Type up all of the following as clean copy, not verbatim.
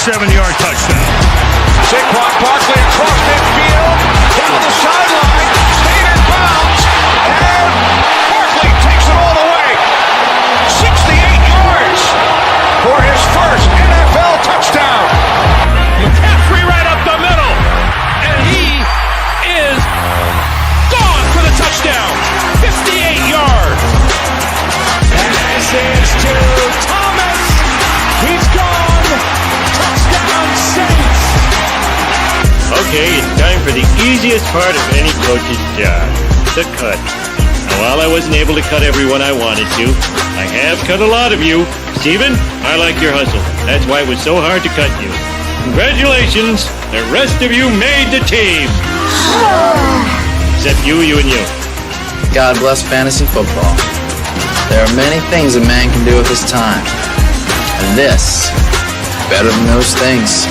57-yard touchdown. Saquon Barkley across midfield, down the sideline, stayed in bounds, and Barkley takes it all the way. 68 yards for his first NFL touchdown. McCaffrey right up the middle, and he is gone for the touchdown. 58 yards. Pass is to Thomas. He's gone. Touchdown Saints. Okay, it's time for the easiest part of any coach's job, the cut. Now, while I wasn't able to cut everyone I wanted to, I have cut a lot of you. Steven, I like your hustle. That's why it was so hard to cut you. Congratulations, the rest of you made the team. Except you, and you. God bless fantasy football. There are many things a man can do with his time. And this, better than those things.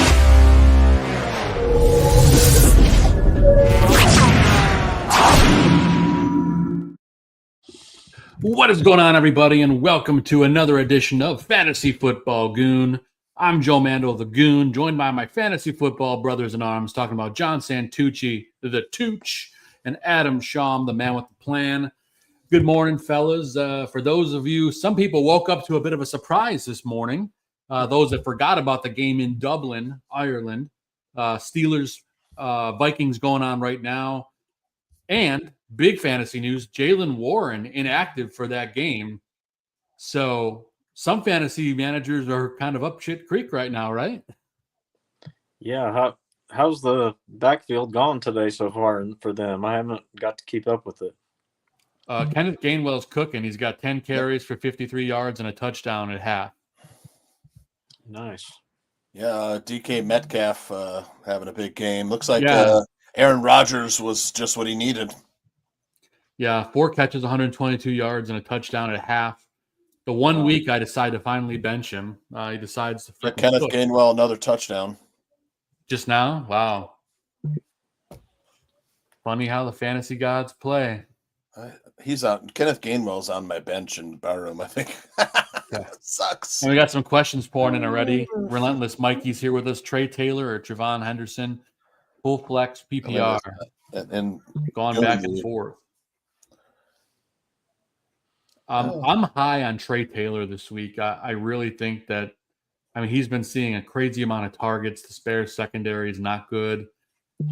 What is going on, everybody, and welcome to another edition of Fantasy Football Goon. I'm Joe Mandel, the Goon, joined by my fantasy football brothers-in-arms, talking about John Santucci, the Tooch, and Adam Shawm, the man with the plan. Good morning, fellas. For those of you, some people woke up to a bit of a surprise this morning. Those that forgot about the game in Dublin, Ireland. Steelers, Vikings going on right now. And big fantasy news, Jaylen Warren inactive for that game. So some fantasy managers are kind of up shit creek right now, right? Yeah, how's the backfield gone today so far for them? I haven't got to keep up with it. Kenneth Gainwell's cooking. He's got 10 carries for 53 yards and a touchdown at half. Nice. Yeah, DK Metcalf having a big game. Looks like Aaron Rodgers was just what he needed. Yeah, 4 catches, 122 yards, and a touchdown at half. The 1 week I decide to finally bench him. He decides to Kenneth Gainwell, another touchdown. Just now? Wow. Funny how the fantasy gods play. He's on. Kenneth Gainwell's on my bench in the barroom, I think. Sucks. And we got some questions pouring in already. Relentless Mikey's here with us. Trey Taylor or Trevon Henderson. Full flex PPR. And going back and forth. I'm high on Trey Taylor this week. I really think that, he's been seeing a crazy amount of targets. The Bears secondary is not good.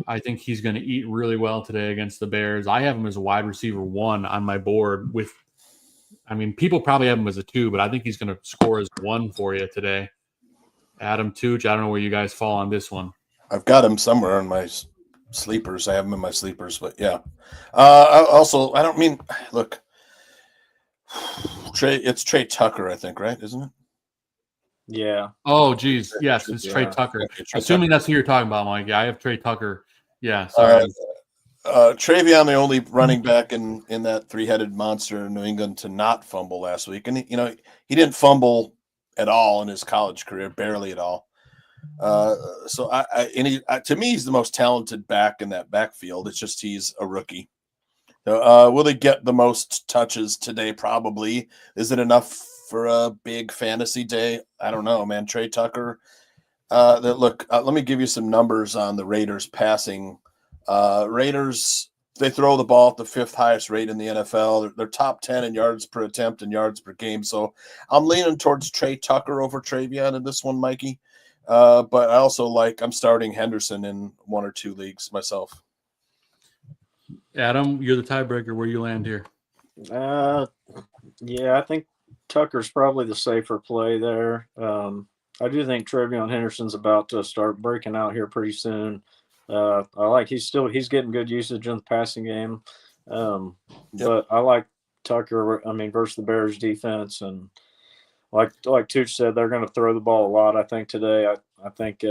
I think he's going to eat really well today against the Bears. I have him as a wide receiver 1 on my board with, people probably have him as a 2, but I think he's going to score as 1 for you today. Adam Tooch, I don't know where you guys fall on this one. I've got him somewhere in my sleepers. I have him in my sleepers, but yeah. Look, it's Trey Tucker, I think, right? Isn't it? Yeah. Oh, geez. Yes, it's Trey Tucker. Assuming that's who you're talking about, Mike. Yeah, I have Trey Tucker. Yeah, sorry. Travion, the only running back in that three-headed monster in New England to not fumble last week. And, he didn't fumble at all in his college career, barely at all. To me, he's the most talented back in that backfield. It's just he's a rookie. Will he get the most touches today? Probably. Is it enough for a big fantasy day? I don't know, man. Trey Tucker. Let me give you some numbers on the Raiders passing. Raiders, they throw the ball at the 5th highest rate in the NFL. They're top 10 in yards per attempt and yards per game. So I'm leaning towards Trey Tucker over Travion in this one, Mikey. But I also I'm starting Henderson in 1 or 2 leagues myself. Adam, you're the tiebreaker. Where you land here? Yeah, I think Tucker's probably the safer play there. I do think Travion Henderson's about to start breaking out here pretty soon. He's getting good usage in the passing game. But I like Tucker, versus the Bears defense. And like Tooch said, they're going to throw the ball a lot, I think, today. I think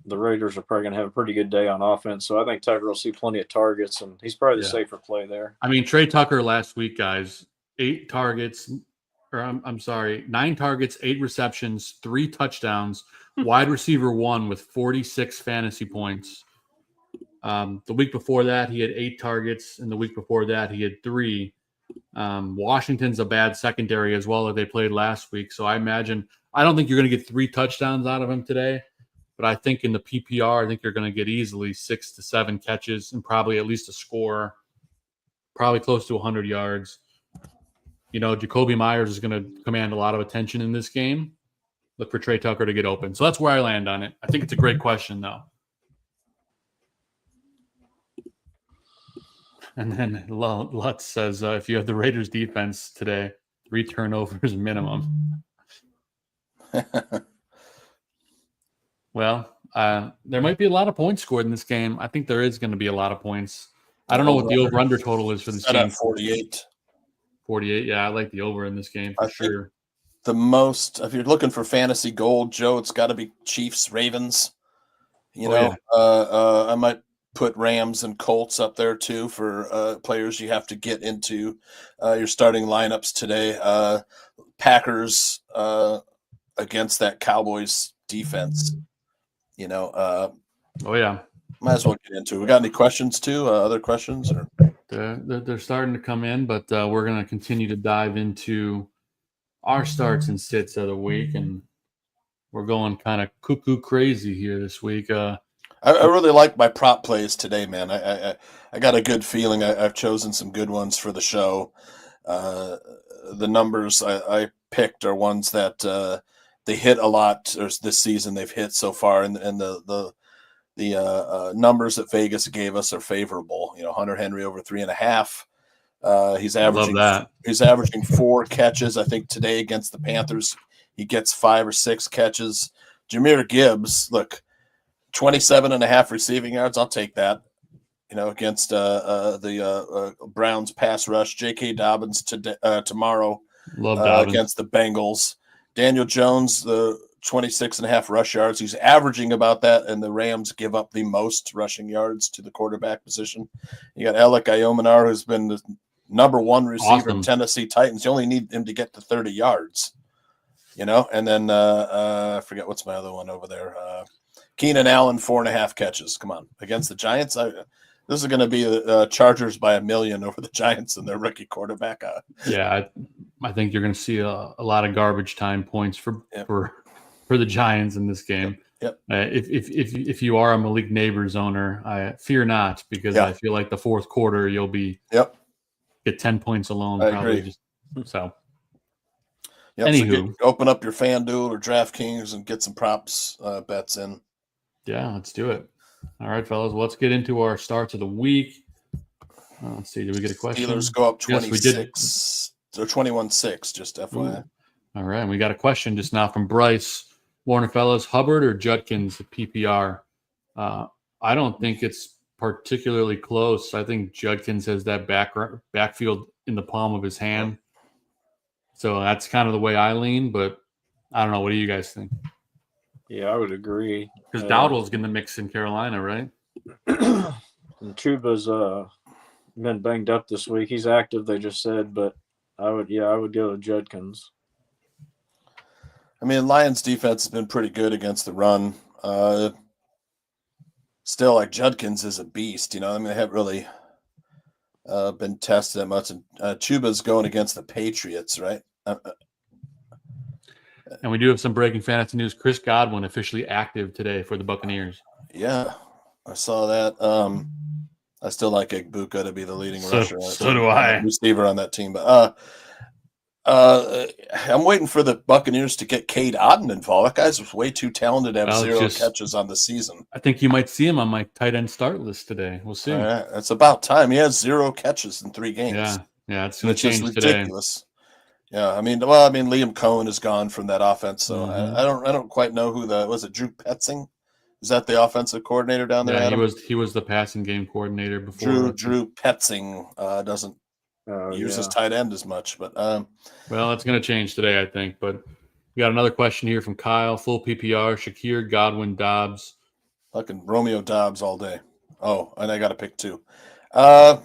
the Raiders are probably going to have a pretty good day on offense. So I think Tucker will see plenty of targets, and he's probably the safer play there. Trey Tucker last week, guys, 9 targets, 8 receptions, 3 touchdowns, wide receiver 1 with 46 fantasy points. The week before that, he had 8 targets, and the week before that, he had 3. Washington's a bad secondary as well that they played last week. So I don't think you're going to get 3 touchdowns out of him today, But I think in the PPR, I think you're going to get easily 6 to 7 catches and probably at least a score, probably close to 100 yards. Jacoby Myers is going to command a lot of attention in this game. Look for Trey Tucker to get open. So that's where I land on it. I think it's a great question, though. And then Lutz says, if you have the Raiders defense today, 3 turnovers minimum. Well, there might be a lot of points scored in this game. I think there is going to be a lot of points. I don't know what the over-under total is for this game. 48. 48, yeah, I like the over in this game for sure. The most, if you're looking for fantasy gold, Joe, it's got to be Chiefs, Ravens. I might put Rams and Colts up there too for players you have to get into your starting lineups today. Packers against that Cowboys defense. Oh yeah, might as well get into it. We got any questions too? Other questions? Or they're starting to come in, but we're going to continue to dive into our starts and sits of the week, and we're going kind of cuckoo crazy here this week. I really like my prop plays today, man. I got a good feeling. I've chosen some good ones for the show. The numbers I picked are ones that they hit a lot this season. They've hit so far, and the numbers that Vegas gave us are favorable. Hunter Henry over 3.5. He's averaging 4 catches. I think today against the Panthers, he gets 5 or 6 catches. Jahmyr Gibbs, look, 27.5 receiving yards. I'll take that. Against the Browns pass rush. J.K. Dobbins tomorrow against the Bengals. Daniel Jones, the 26.5 rush yards. He's averaging about that, and the Rams give up the most rushing yards to the quarterback position. You got Alec Iomanar, who's been the number 1 receiver in Tennessee Titans. You only need him to get to 30 yards, And then I forget what's my other one over there. Keenan Allen, 4.5 catches. Come on, against the Giants. This is going to be the Chargers by 1 million over the Giants and their rookie quarterback. Yeah, I think you're going to see a lot of garbage time points for the Giants in this game. Yep. If you are a Malik Neighbors owner, I fear not, because I feel like the fourth quarter you'll be get 10 points alone. I probably agree. So. Yep, Anywho, open up your FanDuel or DraftKings and get some props bets in. Yeah, let's do it. All right, fellas, let's get into our starts of the week. Let's see, did we get a question? Steelers go up 26 yes, or 21-6, just FYI. All right, we got a question just now from Bryce. Morning, fellas. Hubbard or Judkins, PPR? I don't think it's particularly close. I think Judkins has that backfield in the palm of his hand. So that's kind of the way I lean, but I don't know. What do you guys think? Yeah, I would agree. Because Dowdle's going to mix in Carolina, right? And Chuba's been banged up this week. He's active, they just said, but I would go to Judkins. I mean, Lions defense has been pretty good against the run. Still, like, Judkins is a beast. They haven't really been tested that much. And Chuba's going against the Patriots, right? And we do have some breaking fantasy news. Chris Godwin officially active today for the Buccaneers. Yeah, I saw that. I still like Igbuka to be the leading rusher. So do I. Receiver on that team. But I'm waiting for the Buccaneers to get Cade Otton involved. That guy's way too talented to have 0 catches on the season. I think you might see him on my tight end start list today. We'll see. All right. It's about time. He has 0 catches in 3 games. Yeah, it's going to change ridiculous. Today. Yeah, I mean, Liam Cohen is gone from that offense, so I don't quite know who was it Drew Petzing? Is that the offensive coordinator down there? Yeah, he was the passing game coordinator before. Drew Petzing doesn't use his tight end as much, but well, it's going to change today, I think. But we got another question here from Kyle. Full PPR: Shakir, Godwin, Dobbs. Fucking Romeo Dobbs all day. Oh, and I got to pick 2. I'll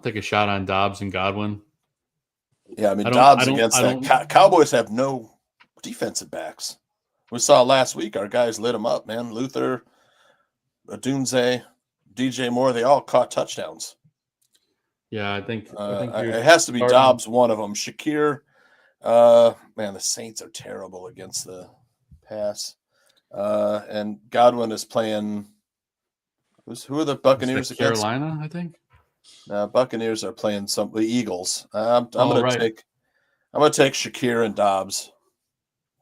take a shot on Dobbs and Godwin. Yeah, I mean, Dobbs against that. Cowboys have no defensive backs. We saw last week our guys lit them up, man. Luther, Adunze, DJ Moore, they all caught touchdowns. Yeah, I think it has to be Dobbs, one of them. Shakir, man, the Saints are terrible against the pass. And Godwin is playing. Who are the Buccaneers against? Carolina, I think. Buccaneers are playing the Eagles. I'm going to take Shakir and Dobbs.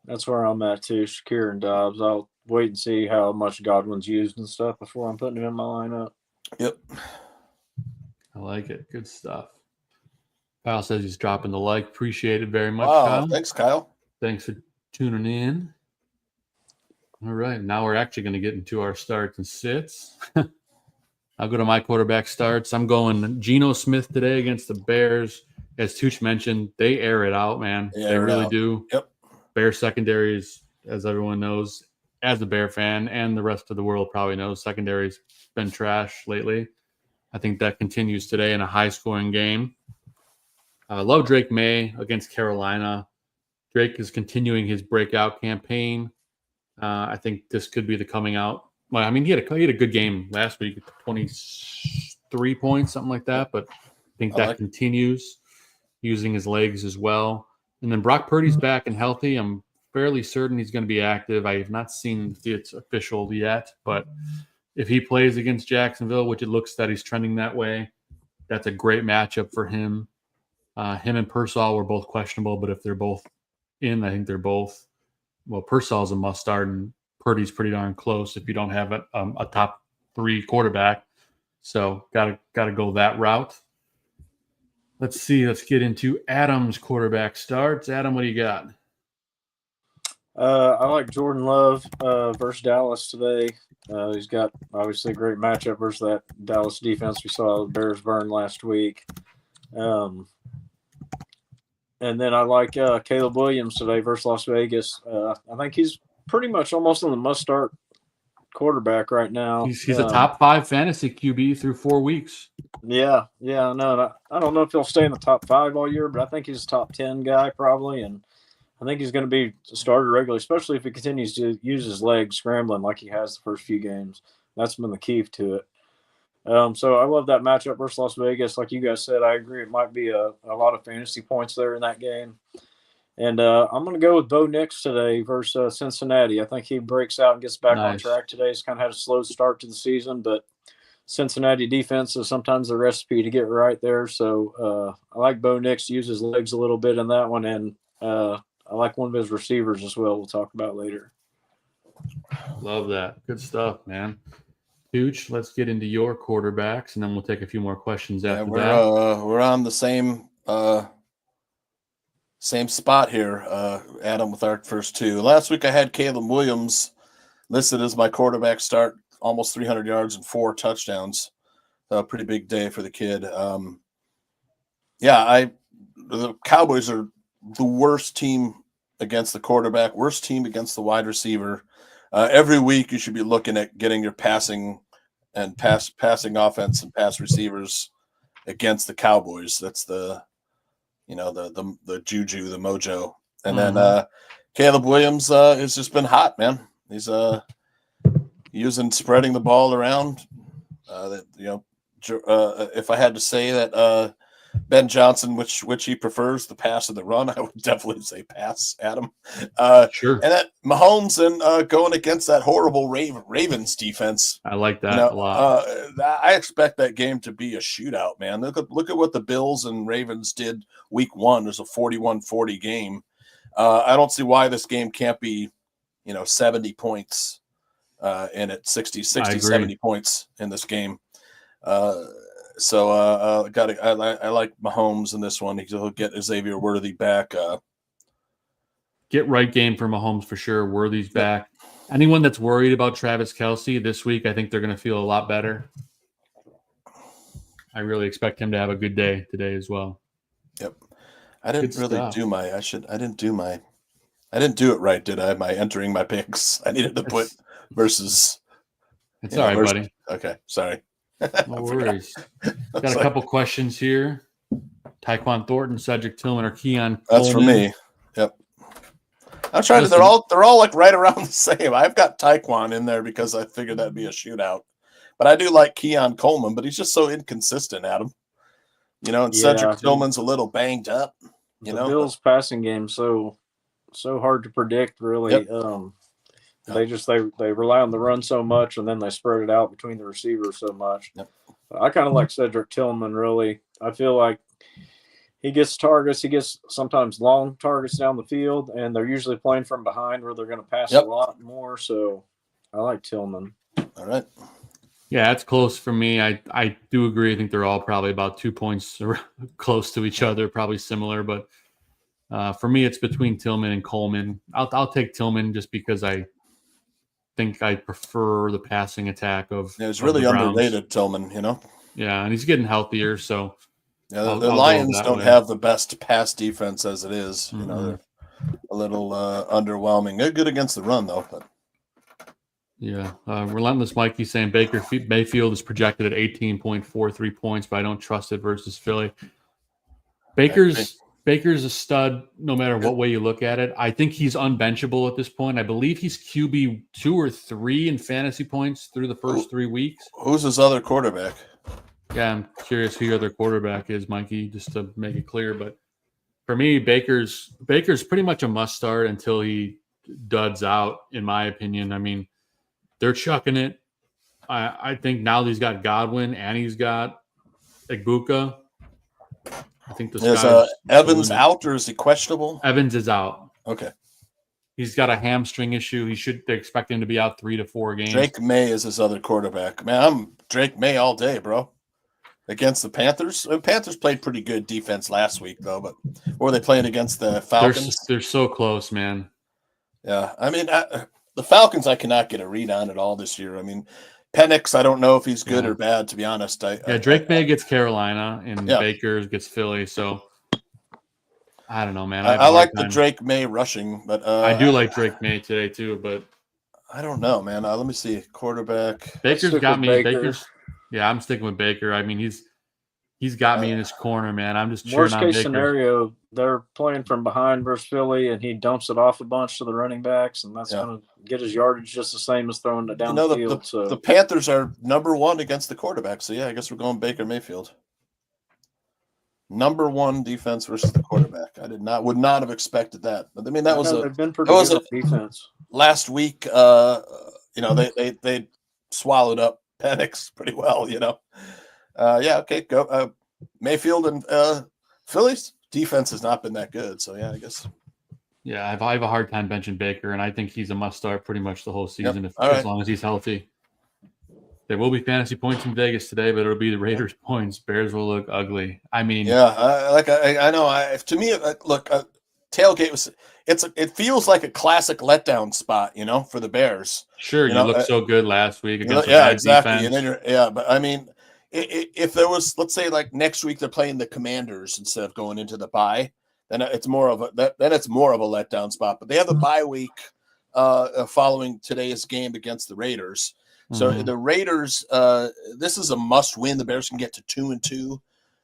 That's where I'm at too, Shakir and Dobbs. I'll wait and see how much Godwin's used and stuff before I'm putting him in my lineup. Yep. I like it. Good stuff. Kyle says he's dropping the like. Appreciate it very much, Wow, Kyle. thanks, Kyle. Thanks for tuning in. All right, now we're actually going to get into our starts and sits. I'll go to my quarterback starts. I'm going Geno Smith today against the Bears. As Tooch mentioned, they air it out, man. Yeah, they really do. Yep. Bear secondaries, as everyone knows, as a Bear fan and the rest of the world probably knows, secondary's been trash lately. I think that continues today in a high-scoring game. I love Drake May against Carolina. Drake is continuing his breakout campaign. I think this could be the coming out. Well, I mean, he had a good game last week, 23 points, something like that. But I think that continues, using his legs as well. And then Brock Purdy's back and healthy. I'm fairly certain he's going to be active. I have not seen if it's official yet, but if he plays against Jacksonville, which it looks that he's trending that way, that's a great matchup for him. Him and Pearsall were both questionable, but if they're both in, I think they're both. Well, Pearsall's a must start, and Purdy's pretty darn close if you don't have a top 3 quarterback. So gotta go that route. Let's see. Let's get into Adam's quarterback starts. Adam, what do you got? I like Jordan Love versus Dallas today. He's got obviously a great matchup versus that Dallas defense we saw the Bears burn last week. And then I like Caleb Williams today versus Las Vegas. I think he's pretty much almost on the must-start quarterback right now. He's a top 5 fantasy QB through 4 weeks. Yeah, no, I don't know if he'll stay in the top 5 all year, but I think he's a top 10 guy probably, and I think he's going to be a starter regularly, especially if he continues to use his legs scrambling like he has the first few games. That's been the key to it. So I love that matchup versus Las Vegas. Like you guys said, I agree. It might be a lot of fantasy points there in that game. And I'm going to go with Bo Nix today versus Cincinnati. I think he breaks out and gets back on track today. He's kind of had a slow start to the season, but Cincinnati defense is sometimes the recipe to get right there. So I like Bo Nix to use his legs a little bit in that one. And I like one of his receivers as well. We'll talk about later. Love that. Good stuff, man. Tooch, let's get into your quarterbacks, and then we'll take a few more questions after that. We're on the same spot here, Adam, with our first 2. Last week I had Caleb Williams listed as my quarterback start, almost 300 yards and 4 touchdowns. A pretty big day for the kid. The Cowboys are the worst team against the quarterback, worst team against the wide receiver. Every week you should be looking at getting your passing offense and pass receivers against the Cowboys. That's the juju, the mojo. And then Caleb Williams has just been hot, man. He's spreading the ball around. If I had to say that Ben Johnson, which he prefers, the pass or the run, I would definitely say pass, Adam. Sure. And that Mahomes and going against that horrible Ravens defense. I like that a lot. I expect that game to be a shootout, man. Look at what the Bills and Ravens did week 1. There's a 41-40 game. I don't see why this game can't be, 70 points in it, 60, 70 points in this game. So I like Mahomes in this one. He'll get Xavier Worthy back. Get right game for Mahomes for sure. Worthy's back. Anyone that's worried about Travis Kelce this week, I think they're going to feel a lot better. I really expect him to have a good day today as well. Yep. I didn't do it right, did I? My entering my picks. I needed to put versus. It's all right, buddy. Okay, sorry. No worries. Got a couple questions here. Tyquan Thornton, Cedric Tillman, or Keon Coleman. That's for me. Yep. I'm trying to. They're all like right around the same. I've got Tyquan in there because I figured that'd be a shootout. But I do like Keon Coleman, but he's just so inconsistent, Adam. And Cedric Tillman's a little banged up. The Bills passing game so hard to predict, really. Yep. They rely on the run so much, and then they spread it out between the receivers so much. Yep. I kind of like Cedric Tillman, really. I feel like he gets targets. He gets sometimes long targets down the field, and they're usually playing from behind where they're going to pass a lot more. So I like Tillman. All right. Yeah, it's close for me. I do agree. I think they're all probably about 2 points close to each other, probably similar. But for me, it's between Tillman and Coleman. I'll take Tillman just because I think I prefer the passing attack of. Yeah, it's really underrated, Tillman. Yeah, and he's getting healthier, so. Yeah, the Lions don't have the best pass defense as it is. Mm-hmm. They're a little underwhelming. They're good against the run, though. But. Yeah, Relentless Mikey saying Baker Mayfield is projected at 18.43 points, but I don't trust it versus Philly. Baker's a stud no matter what way you look at it. I think he's unbenchable at this point. I believe he's QB 2 or 3 in fantasy points through the first 3 weeks. Who's his other quarterback? Yeah, I'm curious who your other quarterback is, Mikey, just to make it clear. But for me, Baker's pretty much a must start until he duds out, in my opinion. I mean, they're chucking it. I think now that he's got Godwin and he's got Egbuka, I think this is Evans out or is he questionable? Evans is out. Okay. He's got a hamstring issue. They expect him to be out 3 to 4 games. Drake May is his other quarterback. Man, I'm Drake May all day, bro. Against the Panthers. The Panthers played pretty good defense last week, though. But what were they playing against the Falcons? They're so close, man. Yeah, I mean, the Falcons I cannot get a read on at all this year. I mean, Penix, I don't know if he's good or bad, to be honest. Drake May gets Carolina and Baker gets Philly, so I don't know, man. I like the Drake May rushing, but I do like Drake May today too, but I don't know, man. Let me see. Quarterback. Baker's got me. Yeah, I'm sticking with Baker. I mean, he's got me in his corner, man. I'm just cheering on Baker. Worst case scenario, they're playing from behind versus Philly, and he dumps it off a bunch to the running backs, and that's going to get his yardage just the same as throwing it down the field. The Panthers are number 1 against the quarterback, so I guess we're going Baker Mayfield. Number 1 defense versus the quarterback. I would not have expected that. But I mean, they've been pretty good defense. Last week, they swallowed up Penix pretty well, okay, go Mayfield and Phillies defense has not been that good, so I guess. Yeah, I have a hard time benching Baker, and I think he's a must start pretty much the whole season as long as he's healthy. There will be fantasy points in Vegas today, but it'll be the Raiders points. Bears will look ugly. I mean, I know. To me, look, tailgate was. It feels like a classic letdown spot, for the Bears. Sure, you looked so good last week against exactly. defense. And then but I mean, if there was, let's say, like next week they're playing the Commanders instead of going into the bye, then it's more of a letdown spot. But they have a bye week following today's game against the Raiders. So the Raiders, this is a must-win. The Bears can get to 2-2.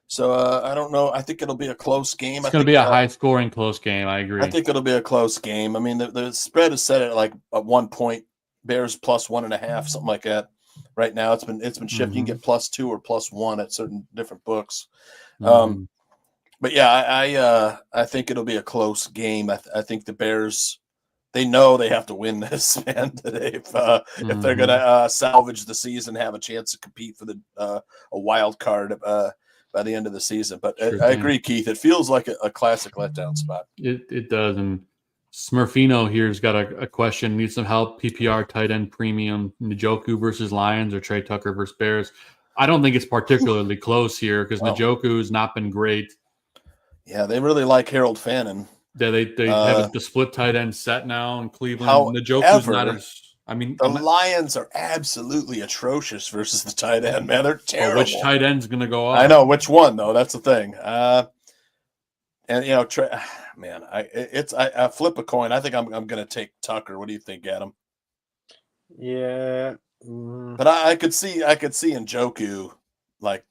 So I don't know. I think it'll be a close game. It's going to be a high-scoring close game. I agree. I think it'll be a close game. I mean, the spread is set at like a 1 point. Bears plus 1.5, something like that. Right now, it's been shifting. You can get +2 or +1 at certain different books. But I think it'll be a close game. I think the Bears, they know they have to win this, man, today if they're going to salvage the season, have a chance to compete for a wild card by the end of the season. But I agree, Keith. It feels like a classic letdown spot. It does. And Smurfino here's got a question. Needs some help. PPR tight end premium. Njoku versus Lions or Trey Tucker versus Bears. I don't think it's particularly close here because Njoku's not been great. Yeah, they really like Harold Fannin. Yeah, they have the split tight end set now in Cleveland. Njoku's not as. I mean, the Lions are absolutely atrocious versus the tight end, man. They're terrible. Which tight end's going to go up? I know which one though. That's the thing. Man, I flip a coin. I think I'm going to take Tucker. What do you think, Adam? Yeah, but I could see Njoku like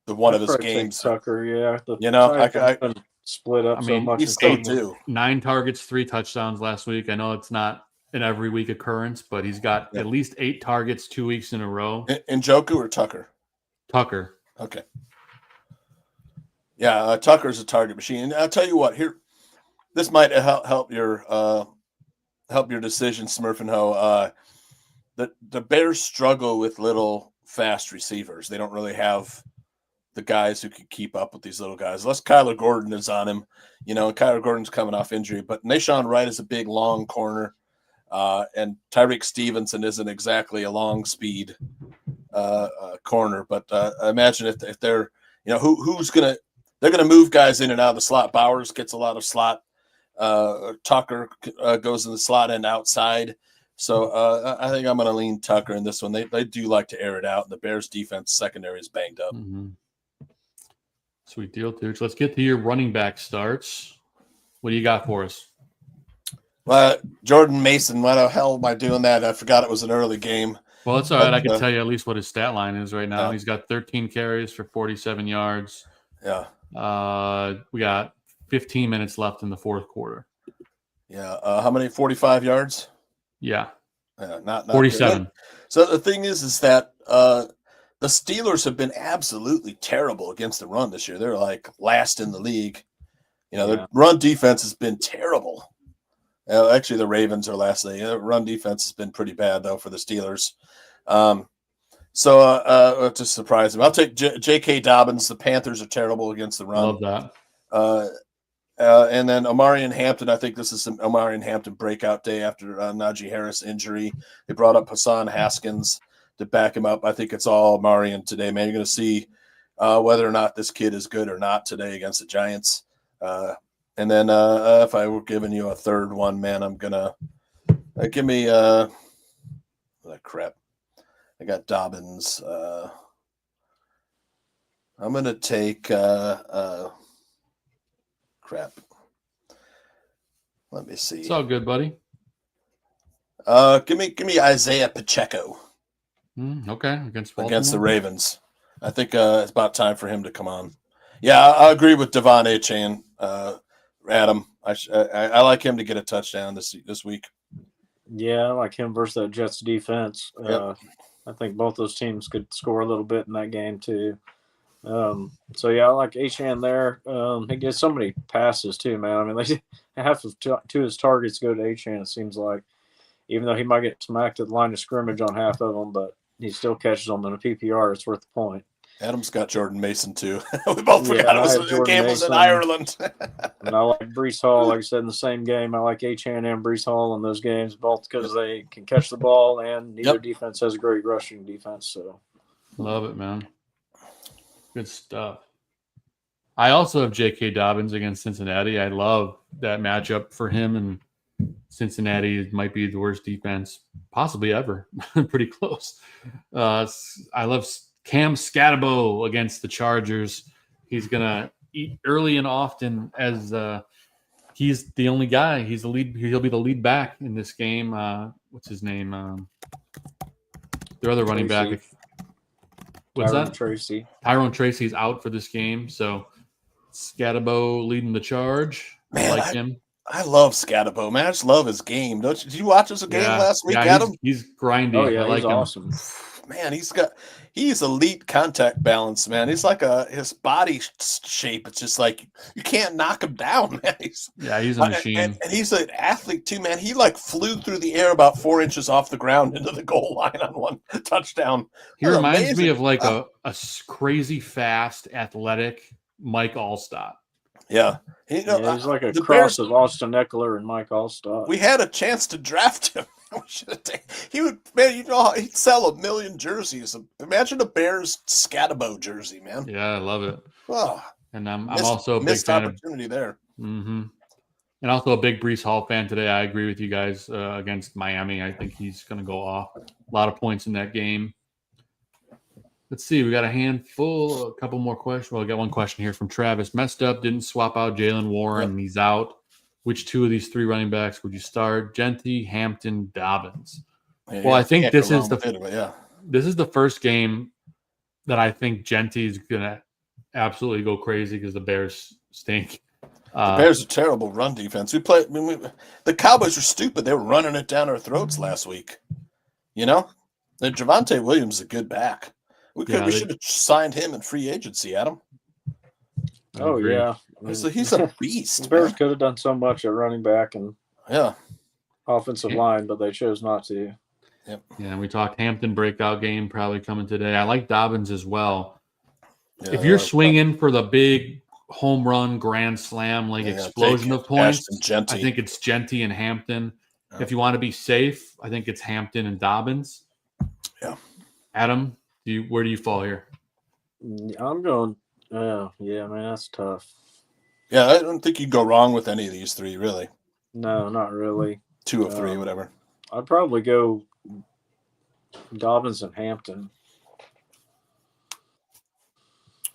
one of his games. Tucker, I split up so much. He's still 9 targets, 3 touchdowns last week. I know it's not an every week occurrence, but he's got at least 8 targets 2 weeks in a row. Njoku or Tucker? Tucker. Okay. Yeah, Tucker's a target machine. And I'll tell you what, here, this might help your help your decision, Smurfenho. The Bears struggle with little fast receivers. They don't really have the guys who can keep up with these little guys. Unless Kyler Gordon is on him, and Kyler Gordon's coming off injury. But Nashawn Wright is a big, long corner, and Tyreek Stevenson isn't exactly a long speed corner. But I imagine if they're, they're gonna move guys in and out of the slot. Bowers gets a lot of slot. Tucker goes in the slot and outside. So I think I'm going to lean Tucker in this one. They do like to air it out, and the Bears' defense secondary is banged up. Mm-hmm. Sweet deal, Tooch. Let's get to your running back starts. What do you got for us? Well, Jordan Mason, why the hell am I doing that? I forgot it was an early game. Well, it's all right. I can tell you at least what his stat line is right now. Yeah. He's got 13 carries for 47 yards. Yeah. We got 15 minutes left in the fourth quarter. Yeah. How many? 45 yards? Yeah. Not 47. Good. So the thing is that the Steelers have been absolutely terrible against the run this year. They're like last in the league. The run defense has been terrible. Actually, the Ravens are last. The run defense has been pretty bad, though, for the Steelers. So to surprise them, I'll take J.K. Dobbins. The Panthers are terrible against the run. Love that. And then Omarion Hampton. I think this is an Omarion Hampton breakout day after Najee Harris injury. They brought up Hassan Haskins to back him up. I think it's all Omarion today, man. You're going to see whether or not this kid is good or not today against the Giants. And then if I were giving you a third one, man, I'm going to give me crap. I got Dobbins. I'm going to take crap. Let me see. It's all good, buddy. Give me Isaiah Pacheco. Okay, against the Ravens. I think it's about time for him to come on. Yeah, I agree with Devon Achane, Adam. I like him to get a touchdown this week. Yeah, I like him versus that Jets defense. Yep. I think both those teams could score a little bit in that game too. So yeah, I like Achane there. He gets so many passes too, man. I mean, half of two his targets go to Achane. It seems like, even though he might get smacked at the line of scrimmage on half of them, but he still catches them in a PPR. It's worth the point. Adam's got Jordan Mason too. We both forgot the game was in Ireland. And I like Breece Hall, like I said, in the same game. I like Achane and Breece Hall in those games, both because they can catch the ball and neither defense has a great rushing defense. So love it, man. Good stuff. I also have J.K. Dobbins against Cincinnati. I love that matchup for him, and Cincinnati might be the worst defense possibly ever. Pretty close. I love Cam Scatabo against the Chargers. He's going to eat early and often as he's the only guy. He's the lead. He'll be the lead back in this game. What's his name? Their other running back. What's Tyrone that? Tracy. Tyrone Tracy's out for this game. So Scatabo leading the charge. Man, I like him. I love Scatabo, man. I just love his game. Did you watch his game last week, Adam? He's grinding. Oh, yeah, I like he's him. awesome. Man, he's elite contact balance, man. He's like his body shape. It's just like you can't knock him down, man. He's a machine. And he's an athlete too, man. He like flew through the air about 4 inches off the ground into the goal line on one touchdown. He reminds me of like a crazy fast, athletic Mike Allstott. Yeah. He's like a cross of Austin Eckler and Mike Allstott. We had a chance to draft him. He would, man. He'd sell 1 million jerseys. Imagine a Bears Scatabo jersey, man. Yeah, I love it. Oh, and I'm also a big fan opportunity there. Mm-hmm. And also a big Breece Hall fan today. I agree with you guys against Miami. I think he's going to go off. A lot of points in that game. Let's see. We got a couple more questions. Well, I got one question here from Travis. Messed up. Didn't swap out Jalen Warren. He's out. Which two of these three running backs would you start? Genty, Hampton, Dobbins. Yeah, I think this is this is the first game that I think Genty is gonna absolutely go crazy because the Bears stink. The Bears are terrible run defense. The Cowboys were stupid. They were running it down our throats last week. The Javonte Williams is a good back. We should have signed him in free agency, Adam. Oh yeah. He's a beast. The Bears could have done so much at running back, and offensive line, but they chose not to. Yeah, and we talked Hampton breakout game probably coming today. I like Dobbins as well. Yeah, If you're swinging for the big home run, grand slam, like explosion of points, I think it's Genty and Hampton. Yeah. If you want to be safe, I think it's Hampton and Dobbins. Yeah. Adam, where do you fall here? I'm going, yeah, man, that's tough. Yeah, I don't think you'd go wrong with any of these three, really. No, not really. 2 of 3, whatever. I'd probably go Dobbins and Hampton.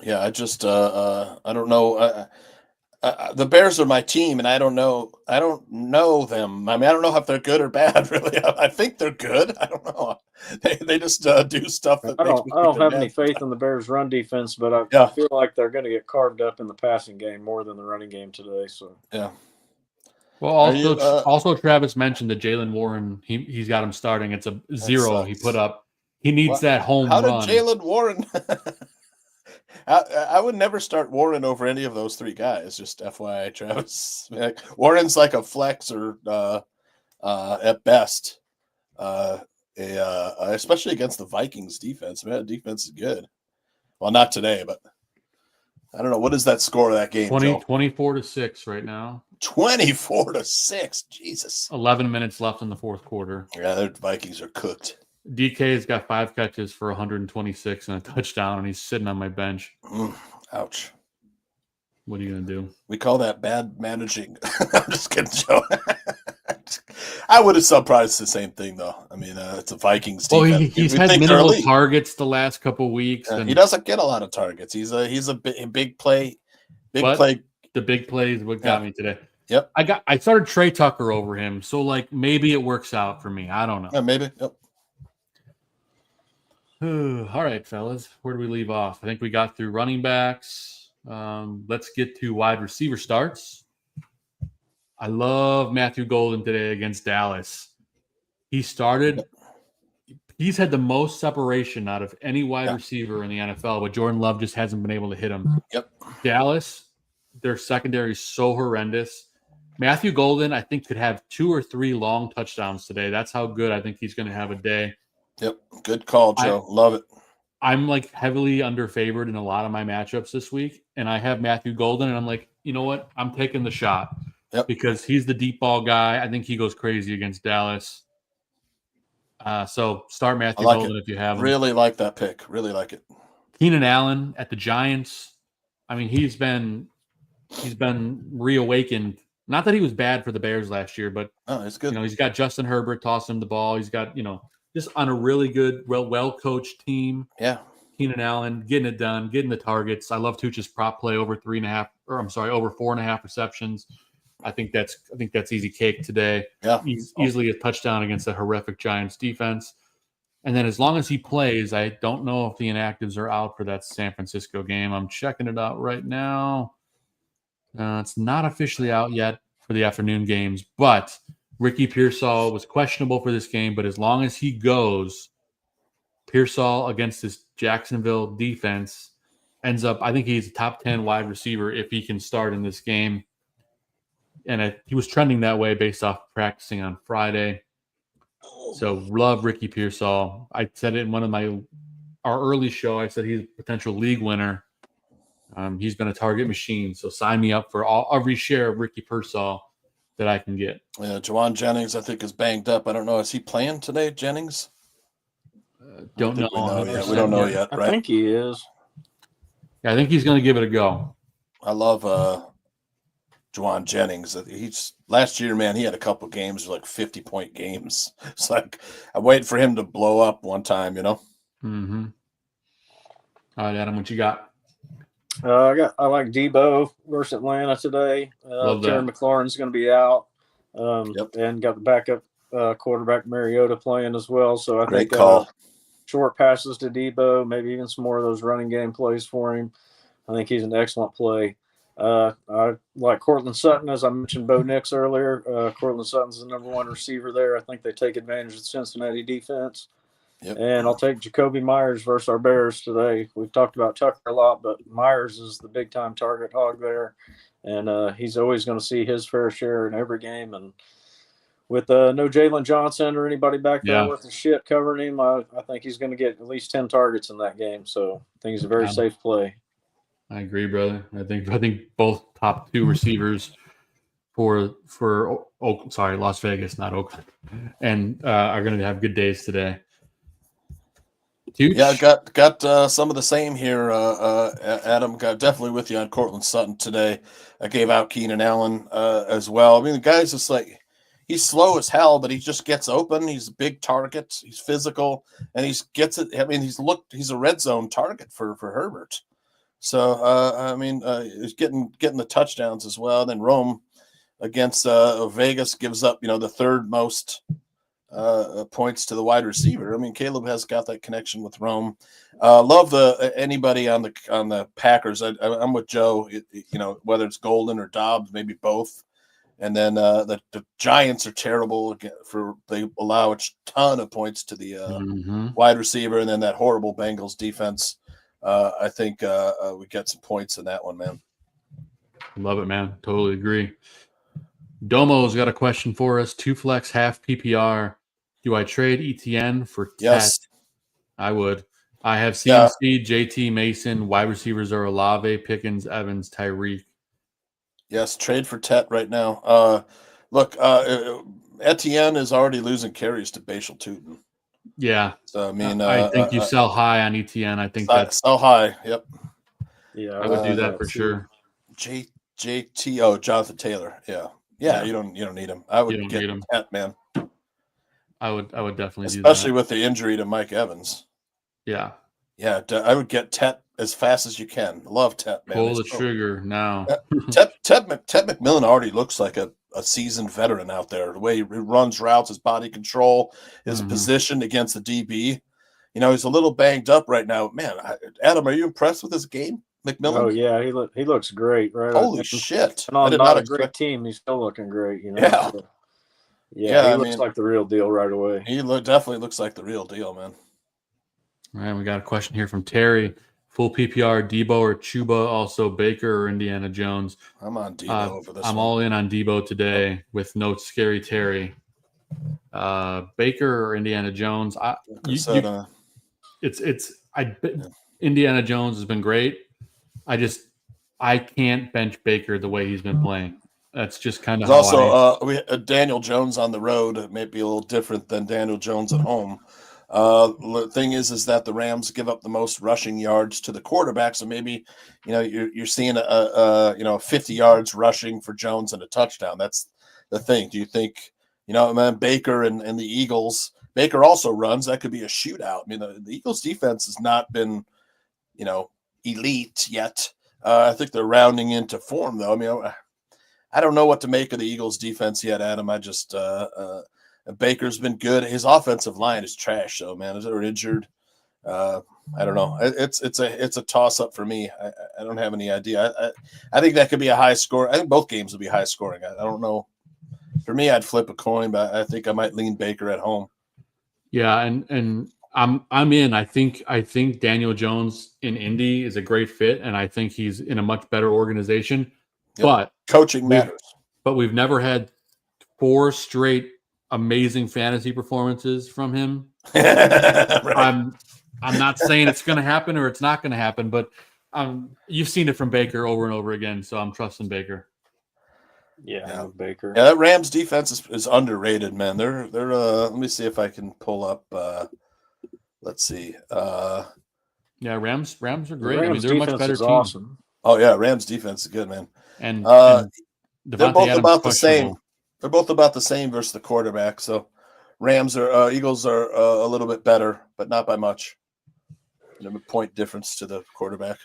Yeah, I just I don't know. The Bears are my team, and I don't know them. I mean, I don't know if they're good or bad. Really, I think they're good. I don't know. They just do stuff that I don't have any faith in the Bears' run defense, but I feel like they're going to get carved up in the passing game more than the running game today. So yeah. Well, also Travis mentioned that Jaylen Warren, he's got him starting. It's a 0 he put up. He needs that home run. How did Jaylen Warren? I would never start Warren over any of those 3 guys. Just FYI, Travis. Warren's like a flex or at best, especially against the Vikings defense. Man, defense is good. Well, not today, but I don't know. What is that score of that game? 24-6 right now. 24-6. Jesus. 11 minutes left in the fourth quarter. Yeah, the Vikings are cooked. DK's got 5 catches for 126 and a touchdown, and he's sitting on my bench. Ouch. What are you going to do? We call that bad managing. I'm just kidding, Joe. I would have surprised the same thing, though. I mean, it's a Vikings defense. Well, he's had minimal targets the last couple of weeks. He doesn't get a lot of targets. He's a big play. The big play is what got me today. Yep. I started Trey Tucker over him, so like maybe it works out for me. I don't know. Yeah, maybe. Yep. All right, fellas. Where do we leave off? I think we got through running backs. Let's get to wide receiver starts. I love Matthew Golden today against Dallas. He's had the most separation out of any wide receiver in the NFL, but Jordan Love just hasn't been able to hit him. Yep. Dallas, their secondary is so horrendous. Matthew Golden, I think, could have 2 or 3 long touchdowns today. That's how good I think he's going to have a day. Yep. Good call, Joe. Love it. I'm like heavily underfavored in a lot of my matchups this week, and I have Matthew Golden, and I'm like, you know what? I'm taking the shot because he's the deep ball guy. I think he goes crazy against Dallas. So start Matthew Golden if you have him. Really like that pick. Really like it. Keenan Allen at the Giants. I mean, he's been reawakened. Not that he was bad for the Bears last year, but it's good. He's got Justin Herbert tossing him the ball. He's got just on a really good, well-coached team. Yeah. Keenan Allen getting it done, getting the targets. I love Tooch's prop play over 4.5 receptions. I think that's easy cake today. Yeah. Easily a touchdown against a horrific Giants defense. And then as long as he plays, I don't know if the inactives are out for that San Francisco game. I'm checking it out right now. It's not officially out yet for the afternoon games, but Ricky Pearsall was questionable for this game, but as long as he goes, Pearsall against this Jacksonville defense ends up, I think he's a top 10 wide receiver if he can start in this game. And he was trending that way based off practicing on Friday. So love Ricky Pearsall. I said it in one of our early show. I said he's a potential league winner. He's been a target machine. So sign me up for every share of Ricky Pearsall that I can get. Yeah, Juwan Jennings, I think, is banged up. I don't know. Is he playing today, Jennings? Don't know. We don't know yet, right? I think he is. Yeah, I think he's going to give it a go. I love Juwan Jennings. He's last year, man, he had a couple games like 50-point games. It's like I'm waiting for him to blow up one time, Mm-hmm. All right, Adam, what you got? I like Debo versus Atlanta today. Terry McLaurin's going to be out, and got the backup quarterback Mariota playing as well. So I think short passes to Debo, maybe even some more of those running game plays for him. I think he's an excellent play. I like Cortland Sutton, as I mentioned Bo Nix earlier. Cortland Sutton's the number 1 receiver there. I think they take advantage of the Cincinnati defense. Yep. And I'll take Jacoby Myers versus our Bears today. We've talked about Tucker a lot, but Myers is the big-time target hog there. And he's always going to see his fair share in every game. And with no Jalen Johnson or anybody back there Yeah. worth of shit covering him, I think he's going to get at least 10 targets in that game. So I think he's a very safe play. I agree, brother. I think both top 2 receivers for Las Vegas, not Oakland, and are going to have good days today. Tooch? Yeah, got some of the same here. Adam, got definitely with you on Cortland Sutton today. I gave out Keenan Allen as well. I mean, the guy's just like, he's slow as hell, but he just gets open. He's a big target. He's physical, and he gets it. I mean, he's a red zone target for Herbert. So I mean, he's getting the touchdowns as well. Then Rome against Vegas gives up, the third most points to the wide receiver. I mean, Caleb has got that connection with Rome. Love anybody on the Packers. I'm with Joe. Whether it's Golden or Dobbs, maybe both. And then the Giants are terrible they allow a ton of points to the wide receiver, and then that horrible Bengals defense. I think we get some points in that one, man. Love it, man. Totally agree. Domo's got a question for us. 2 flex, half PPR. Do I trade ETN for Yes. Tet? I would. I have CMC, JT, Mason. Wide receivers are Olave, Pickens, Evans, Tyreek. Yes, trade for Tet right now. Look, Etienne is already losing carries to Bashal Tootin. Yeah. So, I mean, I think you sell high on ETN. I think that's sell high. Yep. Yeah, I would do that for sure. JT. Jonathan Taylor. Yeah. You don't need him. I would get him, Tet, man. I would definitely do that, especially with the injury to Mike Evans. Yeah. Yeah, I would get Tet as fast as you can. Love Tet, man. Pull the trigger now. Tet McMillan already looks like a seasoned veteran out there. The way he runs routes, his body control, his position against the DB. He's a little banged up right now. Man, Adam, are you impressed with his game, McMillan? Oh yeah, he looks great, right? Holy shit! And on not a great team, he's still looking great. Yeah. So, he looks like the real deal right away. He definitely looks like the real deal, man. All right, we got a question here from Terry. Full PPR, Debo or Chuba, also Baker or Indiana Jones. I'm on Debo over this. I'm all in on Debo today with no scary Terry. Baker or Indiana Jones. Indiana Jones has been great. I can't bench Baker the way he's been playing. That's just kind of how also we had Daniel Jones on the road. It may be a little different than Daniel Jones at home. The thing is that the Rams give up the most rushing yards to the quarterback. So maybe, you're seeing a 50 yards rushing for Jones and a touchdown. That's the thing. Do you think, Baker and the Eagles, Baker also runs. That could be a shootout. I mean, the Eagles defense has not been, elite yet. I think they're rounding into form though. I mean, I don't know what to make of the Eagles defense yet, Adam. I just, Baker's been good. His offensive line is trash, though, man. They're injured. I don't know. It's a toss up for me. I don't have any idea. I think that could be a high score. I think both games will be high scoring. I don't know. For me, I'd flip a coin, but I think I might lean Baker at home. Yeah, and I'm in. I think Daniel Jones in Indy is a great fit, and I think he's in a much better organization. Yep. But coaching matters. But we've never had 4 straight amazing fantasy performances from him. Right. I'm not saying it's going to happen or it's not going to happen, but you've seen it from Baker over and over again, so I'm trusting Baker. Yeah. Baker. Yeah, that Rams defense is underrated, man. They're let me see if I can pull up let's see. Yeah, Rams are great. Rams I mean, they're a much better team. Awesome. Oh yeah, Rams defense is good, man. And they're both about the same. They're both about the same versus the quarterback. So Eagles are a little bit better, but not by much. A point difference to the quarterback.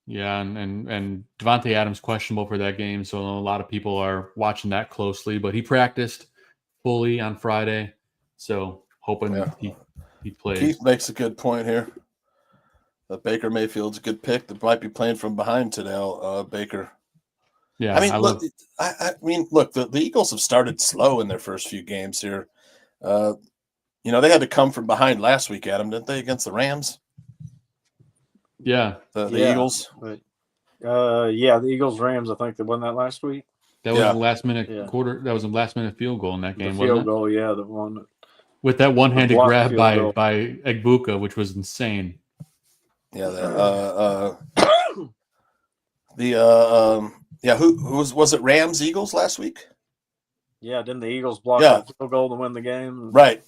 Yeah, and Devontae Adams questionable for that game, so a lot of people are watching that closely. But he practiced fully on Friday, so hoping he plays. Keith makes a good point here. Baker Mayfield's a good pick. That might be playing from behind today. Baker. Yeah, I mean, look, the Eagles have started slow in their first few games here. They had to come from behind last week, Adam, didn't they, against the Rams? Yeah, the Eagles. But, the Eagles Rams. I think they won that last week. That was Yeah. the last minute Yeah. quarter. That was the last minute field goal in that game, The wasn't field it? goal, yeah, the one. With that one-handed blocked grab field by goal. Egbuka, which was insane. Yeah, who was it? Rams Eagles last week? Yeah, didn't the Eagles block Yeah. that field goal to win the game? Right.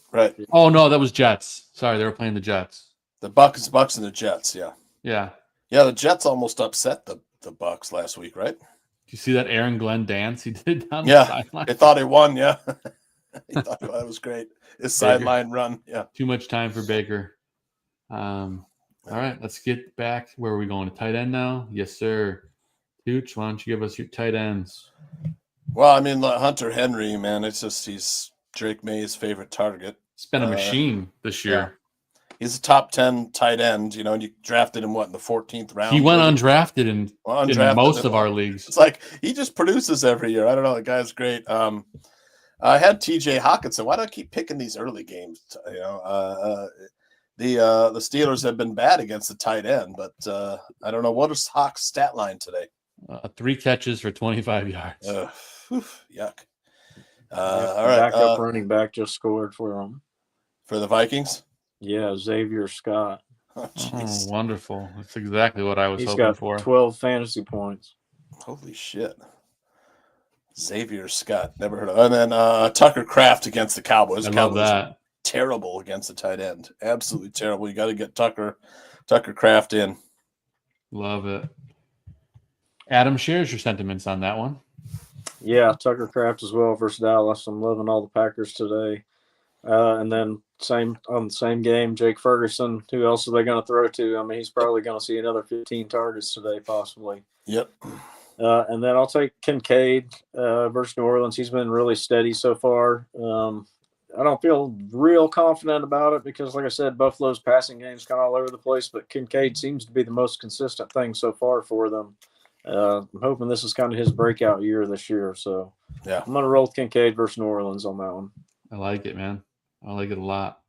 Oh no, that was Jets. Sorry, they were playing the Jets. The Bucks and the Jets. Yeah. Yeah. Yeah, the Jets almost upset the Bucks last week, right? Do you see that Aaron Glenn dance he did down the Yeah, sideline? they thought he won. Yeah, he thought that was great. His sideline run. Yeah. Too much time for Baker. All right, let's get back. Where are we going? To tight end now? Yes, sir. Tooch, why don't you give us your tight ends? Well, I mean, Hunter Henry, man, it's just he's Drake May's favorite target. It's been a machine this year. He's a top 10 tight end, and you drafted him, in the 14th round? He went undrafted in most of our leagues. It's like he just produces every year. I don't know. The guy's great. I had TJ Hawkinson. Why do I keep picking these early games? The Steelers have been bad against the tight end, but I don't know. What is Hawk's stat line today? 3 catches for 25 yards. Yuck. All right. Backup running back just scored for him. For the Vikings? Yeah, Xavier Scott. Oh, Oh, wonderful. That's exactly what I was He's hoping got for. 12 fantasy points. Holy shit. Xavier Scott. Never heard of. And then Tucker Kraft against the Cowboys. I love Cowboys that. terrible against the tight end. Absolutely terrible. You got to get Tucker Kraft in. Love it. Adam shares your sentiments on that one. Yeah, Tucker Kraft as well versus Dallas. I'm loving all the Packers today. And then on the same game, Jake Ferguson. Who else are they going to throw to? I mean, he's probably going to see another 15 targets today, possibly. Yep. And then I'll take Kincaid versus New Orleans. He's been really steady so far. I don't feel real confident about it because, like I said, Buffalo's passing game's kind of all over the place, but Kincaid seems to be the most consistent thing so far for them. I'm hoping this is kind of his breakout year this year. So Yeah. I'm going to roll with Kincaid versus New Orleans on that one. I like it, man. I like it a lot.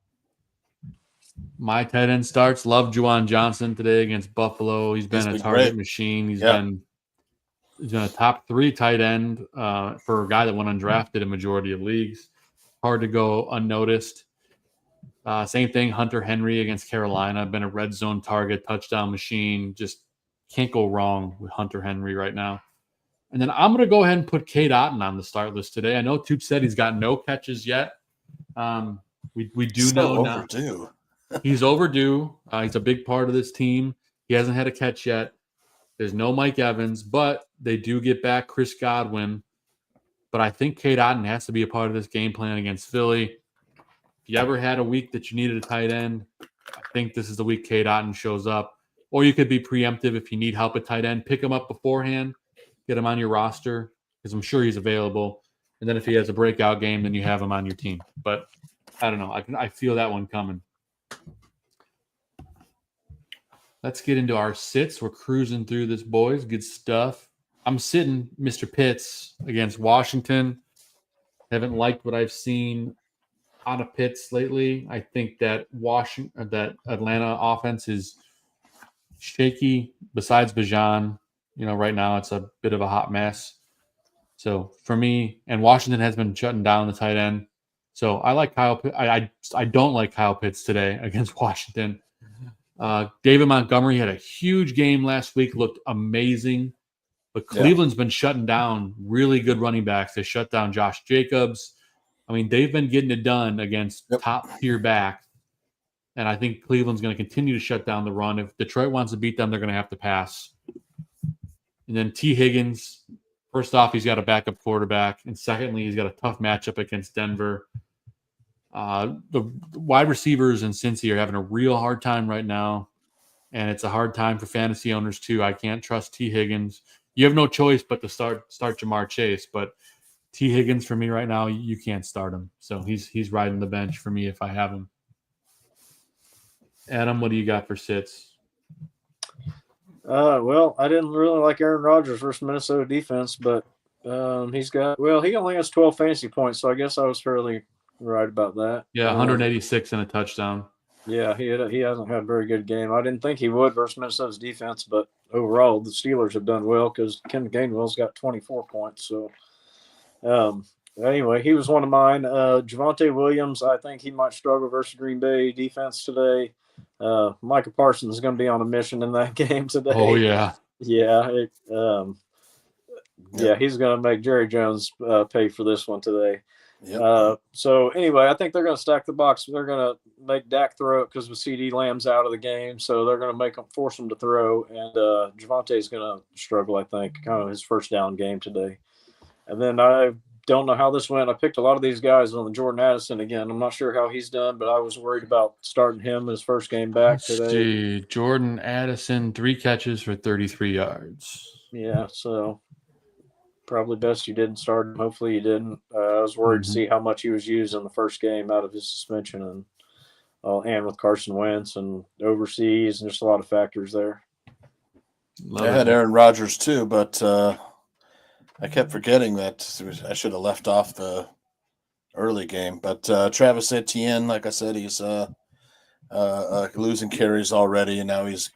My tight end starts. Love Juwan Johnson today against Buffalo. He's been a target machine. He's been a top 3 tight end for a guy that went undrafted in majority of leagues. Hard to go unnoticed. Same thing, Hunter Henry against Carolina. Been a red zone target, touchdown machine. Just can't go wrong with Hunter Henry right now. And then I'm going to go ahead and put Cade Otton on the start list today. I know Tooch said he's got no catches yet. We do know now. Overdue. He's overdue. He's a big part of this team. He hasn't had a catch yet. There's no Mike Evans, but they do get back Chris Godwin. But I think Cade Otton has to be a part of this game plan against Philly. If you ever had a week that you needed a tight end, I think this is the week Cade Otton shows up. Or you could be preemptive if you need help at tight end. Pick him up beforehand. Get him on your roster because I'm sure he's available. And then if he has a breakout game, then you have him on your team. But I don't know. I feel that one coming. Let's get into our sits. We're cruising through this, boys. Good stuff. I'm sitting Mr. Pitts against Washington. Haven't liked what I've seen out of Pitts lately. I think that Atlanta offense is shaky. Besides Bijan, right now it's a bit of a hot mess. So for me, and Washington has been shutting down the tight end. So I like Kyle Pitts. I don't like Kyle Pitts today against Washington. David Montgomery had a huge game last week, looked amazing. But Cleveland's been shutting down really good running backs. They shut down Josh Jacobs. I mean, they've been getting it done against top-tier backs. And I think Cleveland's going to continue to shut down the run. If Detroit wants to beat them, they're going to have to pass. And then T. Higgins, first off, he's got a backup quarterback. And secondly, he's got a tough matchup against Denver. The wide receivers in Cincy are having a real hard time right now. And it's a hard time for fantasy owners, too. I can't trust T. Higgins. You have no choice but to start Jamar Chase. But T. Higgins, for me right now, you can't start him. So he's riding the bench for me if I have him. Adam, what do you got for sits? Well, I didn't really like Aaron Rodgers versus Minnesota defense, but he only has 12 fantasy points, so I guess I was fairly right about that. Yeah, 186 and a touchdown. Yeah, he hasn't had a very good game. I didn't think he would versus Minnesota's defense, but overall, the Steelers have done well because Ken Gainwell's got 24 points. So Anyway, he was one of mine. Javonte Williams, I think he might struggle versus Green Bay defense today. Micah Parsons is going to be on a mission in that game today. Oh, yeah. Yeah. Yeah, he's going to make Jerry Jones pay for this one today. Yep. So anyway, I think they're going to stack the box. They're going to make Dak throw it because with CD Lamb's out of the game, so they're going to force him to throw. And Javonte is going to struggle, I think, kind of his first down game today. And then I don't know how this went. I picked a lot of these guys on the Jordan Addison again. I'm not sure how he's done, but I was worried about starting him his first game back today. See. Jordan Addison, 3 catches for 33 yards. Yeah, so probably best you didn't start him. Hopefully you didn't. I was worried to see how much he was used in the first game out of his suspension and with Carson Wentz and overseas and just a lot of factors there. I had Aaron Rodgers too, but I kept forgetting that I should have left off the early game. But Travis Etienne, like I said, he's losing carries already, and now he's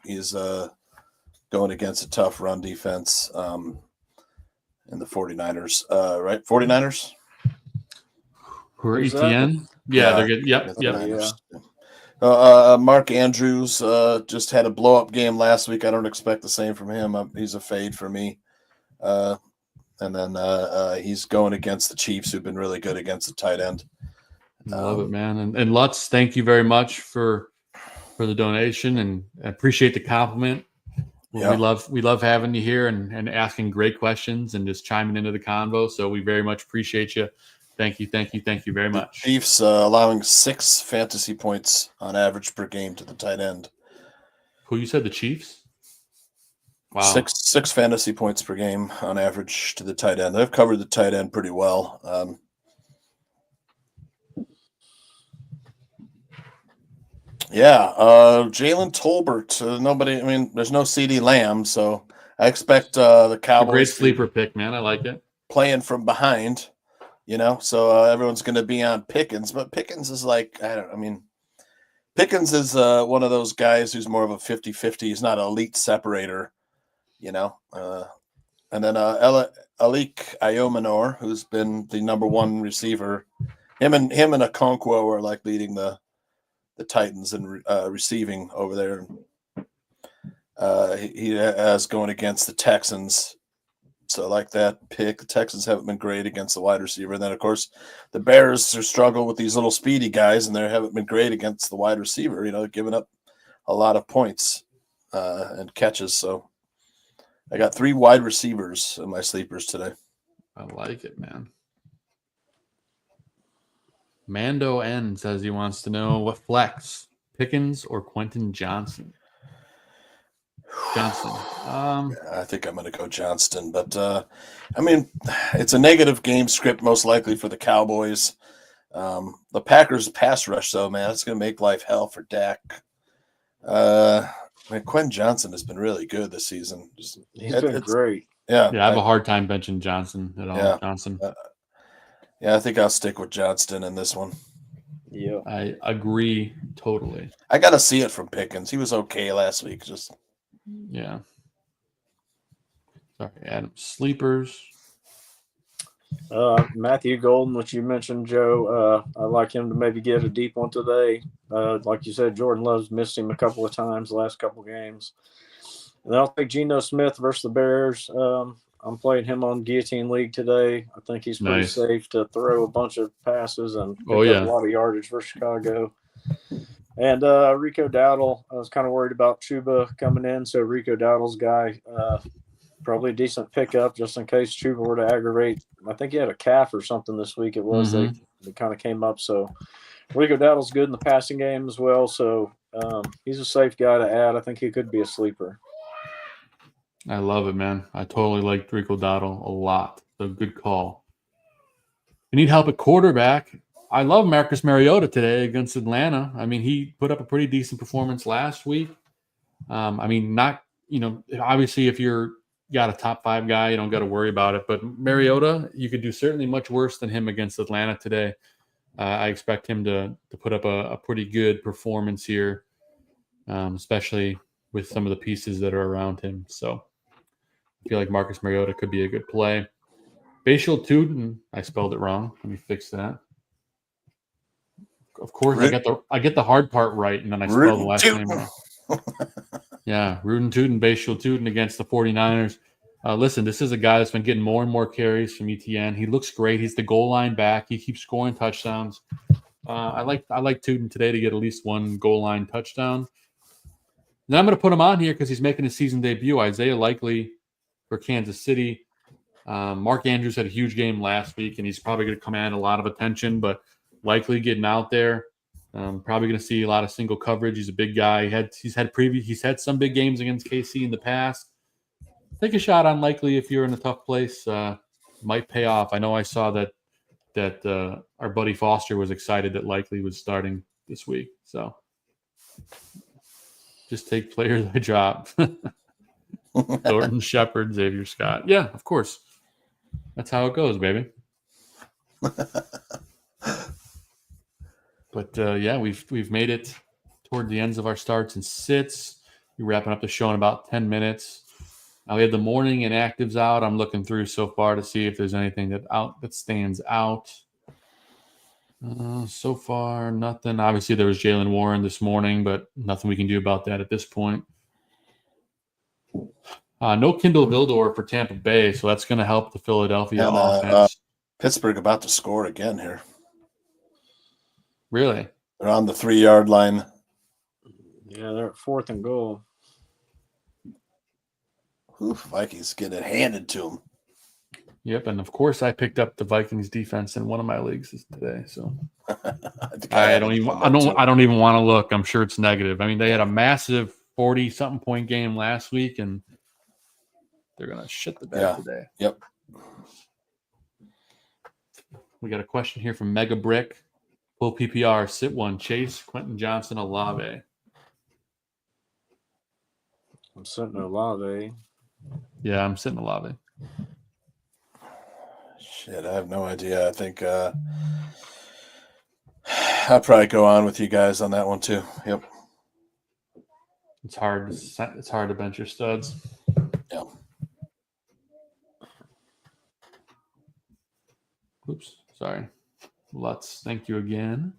going against a tough run defense in the 49ers. Right? 49ers? Who are ETN? Yeah, they're good. Yep. Yeah. Mark Andrews just had a blow-up game last week. I don't expect the same from him. He's a fade for me. And then he's going against the Chiefs, who've been really good against the tight end. I love it, man. And Lutz, thank you very much for the donation, and I appreciate the compliment. Yeah. We love having you here and asking great questions and just chiming into the convo. So we very much appreciate you. Thank you very much. The Chiefs allowing 6 fantasy points on average per game to the tight end. Who you said, the Chiefs? Wow. 6 fantasy points per game on average to the tight end. They've covered the tight end pretty well. Jalen Tolbert. Nobody. I mean, there's no CD Lamb, so I expect the Cowboys. A great sleeper pick, man. I like it. Playing from behind, so everyone's going to be on Pickens, but Pickens is Pickens is one of those guys who's more of a 50-50. He's not an elite separator. And then Alik Ayomanor, who's been the number 1 receiver, him and Okonkwo are like leading the Titans in receiving over there. He has going against the Texans, so I like that pick. The Texans haven't been great against the wide receiver, and then of course the Bears are struggling with these little speedy guys, and they haven't been great against the wide receiver. Giving up a lot of points and catches. So I got 3 wide receivers in my sleepers today. I like it, man. Mando N says he wants to know what flex, Pickens or Quentin Johnson? I think I'm going to go Johnston, but it's a negative game script most likely for the Cowboys. The Packers pass rush, though, man, it's going to make life hell for Dak. Quentin Johnson has been really good this season. He's been great. Yeah, I have a hard time benching Johnson at all. Yeah. Johnson. I think I'll stick with Johnston in this one. Yeah, I agree totally. I got to see it from Pickens. He was okay last week. Yeah. Sorry, Adam. Sleepers. Matthew Golden, which you mentioned, Joe. I like him to maybe get a deep one today. Like you said, Jordan Love's missed him a couple of times the last couple games. And then I'll take Geno Smith versus the Bears. I'm playing him on Guillotine League today. I think he's pretty safe to throw a bunch of passes and pick up a lot of yardage for Chicago. And Rico Dowdle, I was kind of worried about Chuba coming in, so Rico Dowdle's guy, probably a decent pickup just in case Chuba were to aggravate. I think he had a calf or something this week. It was they kind of came up. So Rico Dowdle's good in the passing game as well. So he's a safe guy to add. I think he could be a sleeper. I love it, man. I totally like Rico Dowdle a lot. So good call. We need help at quarterback. I love Marcus Mariota today against Atlanta. I mean, he put up a pretty decent performance last week. Obviously if you're got a top 5 guy, you don't got to worry about it. But Mariota, you could do certainly much worse than him against Atlanta today. I expect him to put up a pretty good performance here, especially with some of the pieces that are around him. So I feel like Marcus Mariota could be a good play. Bashal Tootin. I spelled it wrong. Let me fix that. Of course, I get the hard part right, and then I spell the last name wrong. Yeah, Rootin' Tootin, Bashal Tootin against the 49ers. Listen, this is a guy that's been getting more and more carries from ETN. He looks great. He's the goal line back. He keeps scoring touchdowns. I like Tootin today to get at least one goal line touchdown. Then I'm going to put him on here because he's making his season debut. Isaiah Likely for Kansas City. Mark Andrews had a huge game last week, and he's probably going to command a lot of attention, but Likely getting out there. Probably going to see a lot of single coverage. He's a big guy. He's had some big games against KC in the past. Take a shot on Likely if you're in a tough place. Might pay off. I know I saw that our buddy Foster was excited that Likely was starting this week. So just take players I drop. Thornton, Shepard, Xavier Scott. Yeah, of course. That's how it goes, baby. But yeah, we've made it toward the ends of our starts and sits. We're wrapping up the show in about 10 minutes. We have the morning inactives out. I'm looking through so far to see if there's anything that stands out. So far, nothing. Obviously, there was Jalen Warren this morning, but nothing we can do about that at this point. No Kindle Vildor for Tampa Bay, so that's going to help the Philadelphia offense. Pittsburgh about to score again here. Really? They're on the 3-yard line. Yeah, they're at 4th and goal. Vikings get it handed to them. Yep, and of course I picked up the Vikings defense in one of my leagues today. So I don't even want to look. I'm sure it's negative. I mean, they had a massive 40-something point game last week, and they're gonna shit the bed today. Yep. We got a question here from Mega Brick. Full PPR, sit one, Chase, Quentin Johnson, Olave. I'm sitting Olave. Yeah, I'm sitting Olave. Shit, I have no idea. I think I'll probably go on with you guys on that one too. Yep. It's hard to bench your studs. Yeah. Oops, sorry. Lutz, thank you again.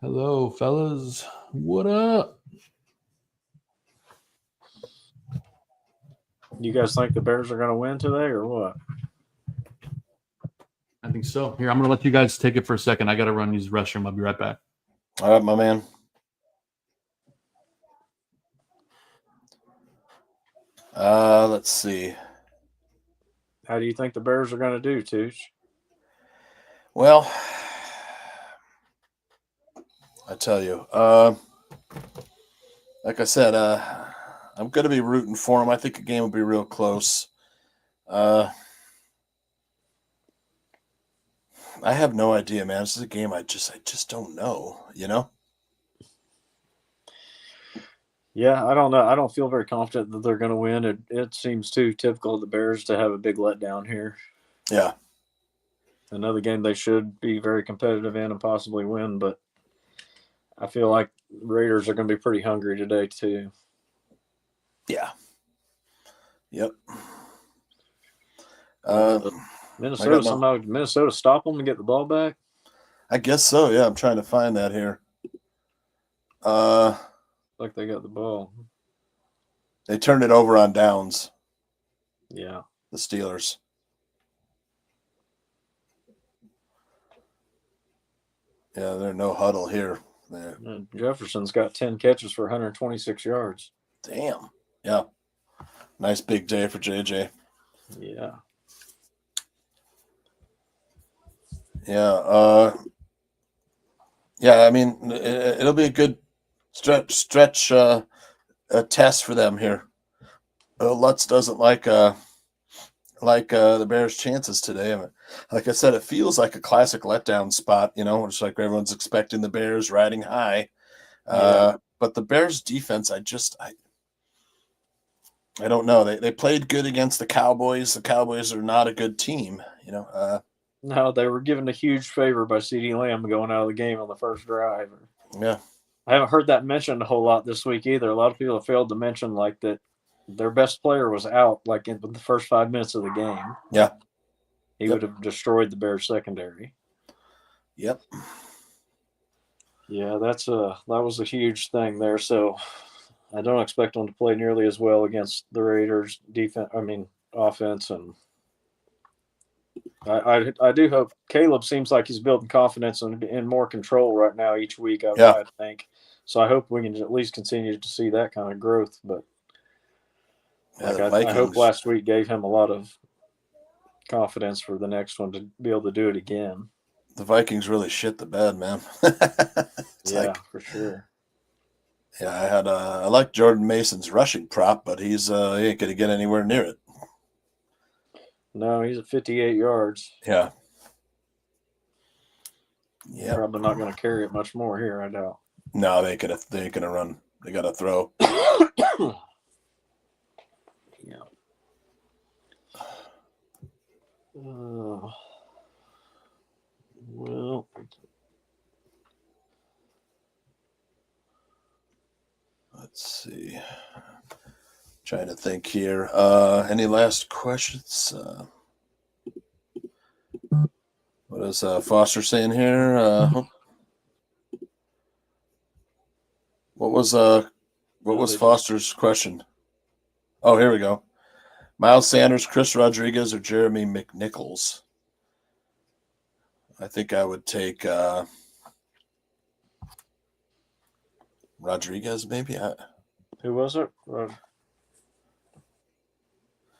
Hello, fellas. What up? You guys think the Bears are going to win today or what? I think so. Here, I'm going to let you guys take it for a second. I got to run use the restroom. I'll be right back. All right, my man. Let's see. How do you think the Bears are going to do, Tooch? Well, I tell you, like I said, I'm going to be rooting for them. I think the game will be real close. I have no idea, man. This is a game I just don't know, you know? Yeah, I don't know. I don't feel very confident that they're going to win. It seems too typical of the Bears to have a big letdown here. Yeah. Another game they should be very competitive in and possibly win, but I feel like Raiders are going to be pretty hungry today too. Yeah. Yep. Minnesota stop them and get the ball back? I guess so, yeah. I'm trying to find that here. Like they got the ball. They turned it over on downs. Yeah. The Steelers. Yeah, they're no huddle here. Jefferson's got 10 catches for 126 yards. Damn. Yeah. Nice big day for JJ. Yeah. Yeah. Yeah, I mean, it'll be a good stretch test for them here. Lutz doesn't like the Bears' chances today. I mean, like I said, it feels like a classic letdown spot, you know, it's like everyone's expecting the Bears riding high. But the Bears' defense, I don't know. They played good against the Cowboys. The Cowboys are not a good team, you know. No, they were given a huge favor by CeeDee Lamb going out of the game on the first drive. Yeah. I haven't heard that mentioned a whole lot this week either. A lot of people have failed to mention like that their best player was out like in the first 5 minutes of the game. Yeah. he would have destroyed the Bears secondary. Yep. Yeah, that was a huge thing there. So I don't expect them to play nearly as well against the Raiders offense, and I do hope Caleb seems like he's building confidence and in more control right now each week. I think so. I hope we can at least continue to see that kind of growth. But I hope last week gave him a lot of confidence for the next one to be able to do it again. The Vikings really shit the bed, man. For sure. Yeah, I like Jordan Mason's rushing prop, but he ain't going to get anywhere near it. No, he's at 58 yards. Yeah. Yeah. Probably not going to carry it much more here, I doubt. No, they ain't gonna run. They got to throw. Yeah. Well. Let's see. Trying to think here. Any last questions? What is Foster saying here? What was Foster's question? Oh, here we go. Miles Sanders, Chris Rodriguez, or Jeremy McNichols? I think I would take Rodriguez, maybe. Who was it?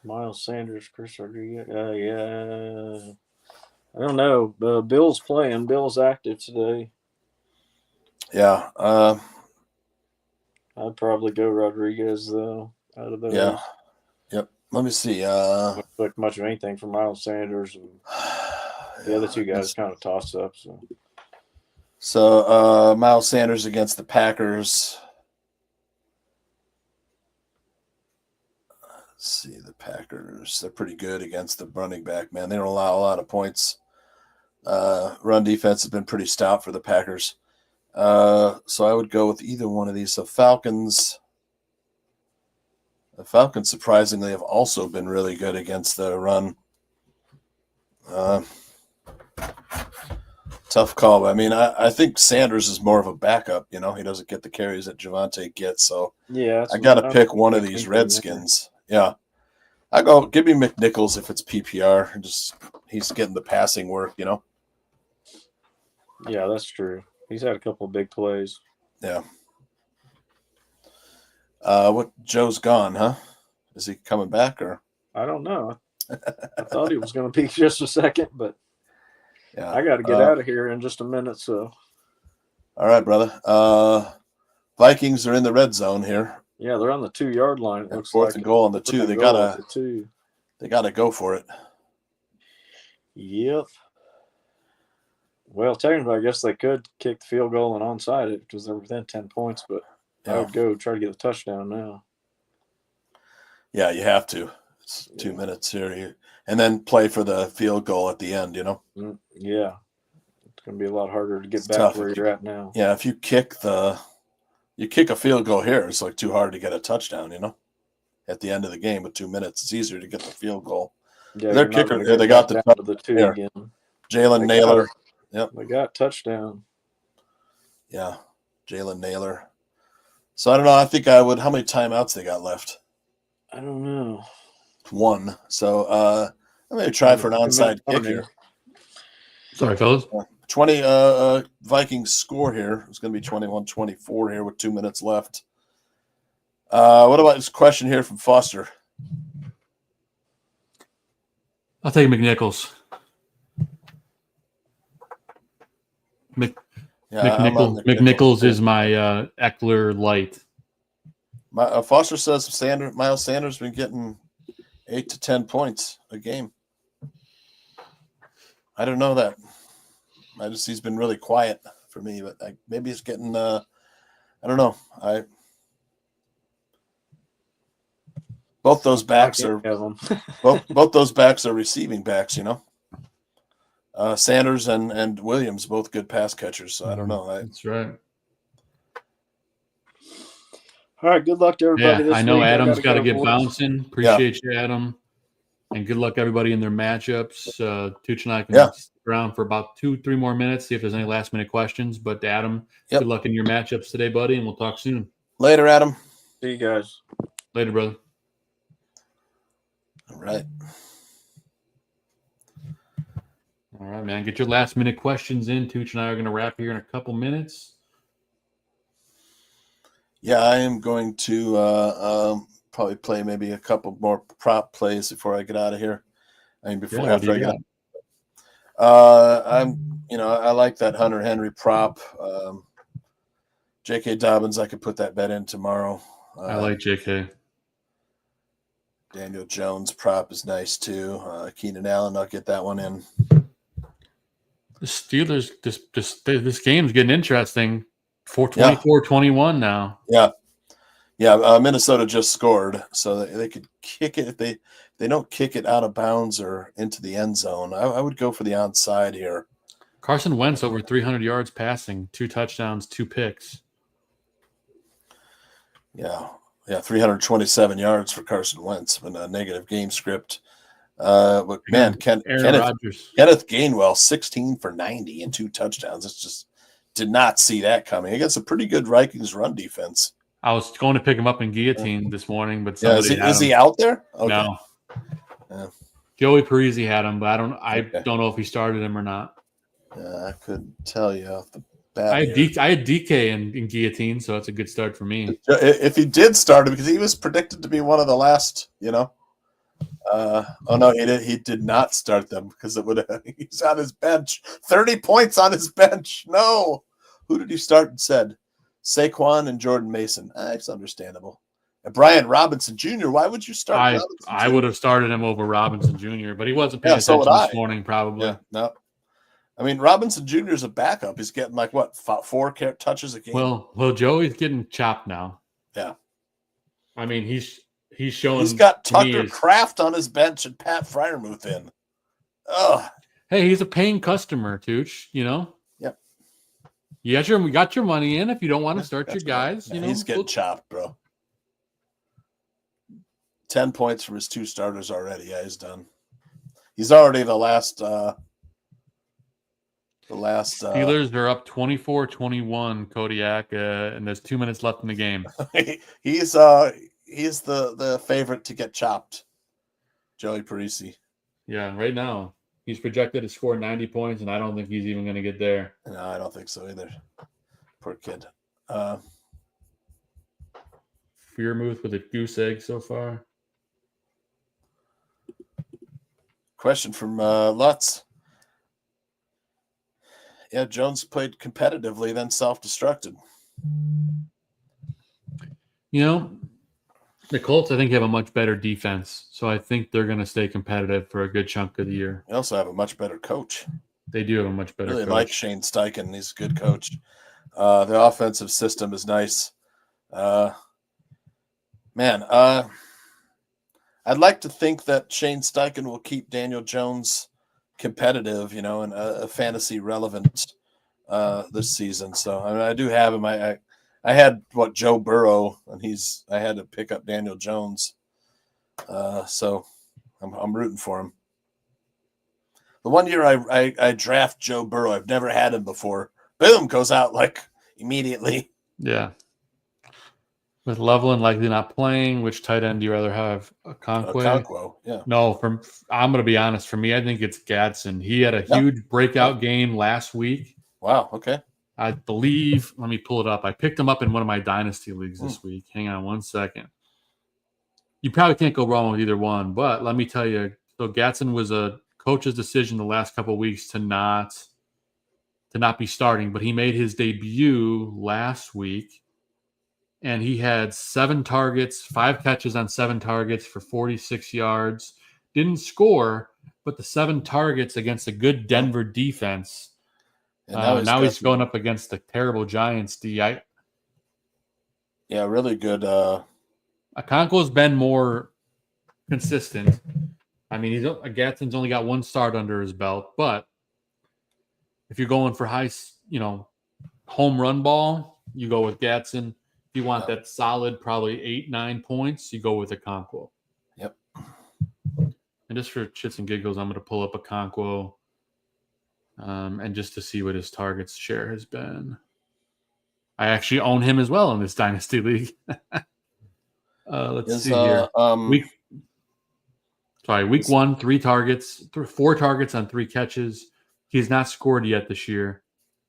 Miles Sanders, Chris Rodriguez. Yeah. I don't know. Bill's playing. Bill's active today. Yeah. I'd probably go Rodriguez, though, out of those. Yeah. Yep. Let me see. Don't look much of anything for Miles Sanders. And the other two guys kind of toss up. So Miles Sanders against the Packers. Let's see, the Packers. They're pretty good against the running back, man. They don't allow a lot of points. Run defense has been pretty stout for the Packers. So I would go with either one of these. So Falcons. The Falcons surprisingly have also been really good against the run. Tough call. I mean, I think Sanders is more of a backup. You know, he doesn't get the carries that Javonte gets. So yeah, I got to pick one of these Redskins. Yeah, give me McNichols if it's PPR. He's getting the passing work. You know. Yeah, that's true. He's had a couple of big plays. Yeah. Joe's gone, huh? Is he coming back or? I don't know. I thought he was going to be just a second, but yeah, I got to get out of here in just a minute. So, all right, brother. Vikings are in the red zone here. Yeah, they're on the 2-yard line. It looks fourth and goal on the 2. They gotta go for it. Yep. Well, technically, I guess they could kick the field goal and onside it because they're within 10 points, but I would go try to get a touchdown now. Yeah, you have to. It's 2 minutes here. And then play for the field goal at the end, you know? Yeah. It's going to be a lot harder to get back where you're at now. Yeah, if you kick a field goal here, it's like too hard to get a touchdown, you know? At the end of the game with 2 minutes, it's easier to get the field goal. Yeah, their kicker, they got the 2 again. Jalen Naylor. Yep. They got touchdown. Yeah, Jalen Naylor. So I don't know. I think I would. How many timeouts they got left? I don't know. 1. So I'm going to try for an onside kick here. Sorry, fellas. 20 Vikings score here. It's going to be 21-24 here with 2 minutes left. What about this question here from Foster? I'll take McNichols. McNichols is my Eckler light. Foster says Miles Sanders been getting 8 to 10 points a game. I don't know that. He's been really quiet for me, but maybe he's getting. I don't know. Both those backs are both those backs are receiving backs, you know. Sanders and Williams, both good pass catchers. So I don't know. That's right. All right. Good luck to everybody. Yeah, I know Adam's got to get bouncing. Appreciate you, Adam. And good luck, everybody, in their matchups. Tooch and I can stick around for about 2-3 more minutes, see if there's any last-minute questions. But, Adam, good luck in your matchups today, buddy, and we'll talk soon. Later, Adam. See you guys. Later, brother. All right. All right, man. Get your last-minute questions in. Tooch and I are going to wrap here in a couple minutes. Yeah, I am going to probably play maybe a couple more prop plays before I get out of here. I mean, after I get out. I like that Hunter Henry prop. J.K. Dobbins, I could put that bet in tomorrow. I like J.K. Daniel Jones prop is nice too. Keenan Allen, I'll get that one in. The Steelers, this game's getting interesting. 24-21 now. Yeah. Minnesota just scored, so they could kick it if they don't kick it out of bounds or into the end zone. I would go for the onside here. Carson Wentz over 300 yards passing, 2 touchdowns, 2 picks. Yeah, 327 yards for Carson Wentz, but a negative game script. But man, Kenneth Gainwell, 16 for 90 and 2 touchdowns. It's just did not see that coming against a pretty good Vikings run defense. I was going to pick him up in guillotine this morning, but is he out there? Okay. No. Yeah. Joey Parisi had him, but I don't know if he started him or not. I couldn't tell you off the bat. I had DK in guillotine, so that's a good start for me. If he did start him, because he was predicted to be one of the last, he did not start them because he's on his bench. 30 points on his bench. No. Who did he start instead? Saquon and Jordan Mason. It's understandable. And Brian Robinson Jr., why would you start Robinson I would have started him over Robinson Jr., but he wasn't paying attention this morning probably. Yeah, no. I mean, Robinson Jr. is a backup. He's getting 4 touches a game? Well, Joey's getting chopped now. Yeah. I mean, he's showing. He's got Tucker Kraft on his bench and Pat Freiermuth in. Ugh. Hey, he's a paying customer, Tooch. Yep. We got your money in. If you don't want to start your guys, he's getting chopped, bro. 10 points from his 2 starters already. Yeah, he's done. He's already the last. Steelers are up 24-21, Kodiak, and there's 2 minutes left in the game. He's the favorite to get chopped, Joey Parisi. Yeah, right now he's projected to score 90 points, and I don't think he's even going to get there. No, I don't think so either. Poor kid. Freiermuth with a goose egg so far. Question from Lutz. Yeah, Jones played competitively, then self-destructed. The Colts, I think, have a much better defense, so I think they're going to stay competitive for a good chunk of the year. They also have a much better coach. They do have a much better coach. I like Shane Steichen. He's a good coach. The offensive system is nice. I'd like to think that Shane Steichen will keep Daniel Jones competitive, and fantasy relevant this season. So I do have him. I had Joe Burrow, and I had to pick up Daniel Jones. So I'm rooting for him. The one year I draft Joe Burrow, I've never had him before. Boom, goes out immediately. Yeah. With Loveland likely not playing, which tight end do you rather have? Okonkwo, yeah. No, I'm going to be honest. For me, I think it's Gadsden. He had a huge breakout game last week. Wow, okay. I believe, let me pull it up. I picked him up in one of my dynasty leagues this week. Hang on one second. You probably can't go wrong with either one, but let me tell you. So Gadsden was a coach's decision the last couple of weeks to not be starting, but he made his debut last week. And he had 7 targets, 5 catches on 7 targets for 46 yards. Didn't score, but the 7 targets against a good Denver defense. Now he's going up against the terrible Giants D. Yeah, really good. Okonkwo's been more consistent. I mean, Gadsden's only got 1 start under his belt, but if you're going for high, home run ball, you go with Gadsden. If you want that solid, probably 8-9 points, you go with Okonkwo. Yep. And just for shits and giggles, I'm going to pull up Okonkwo and just to see what his targets share has been. I actually own him as well in this Dynasty League. Let's see here. Week 1, 3 targets, 4 targets on 3 catches. He's not scored yet this year.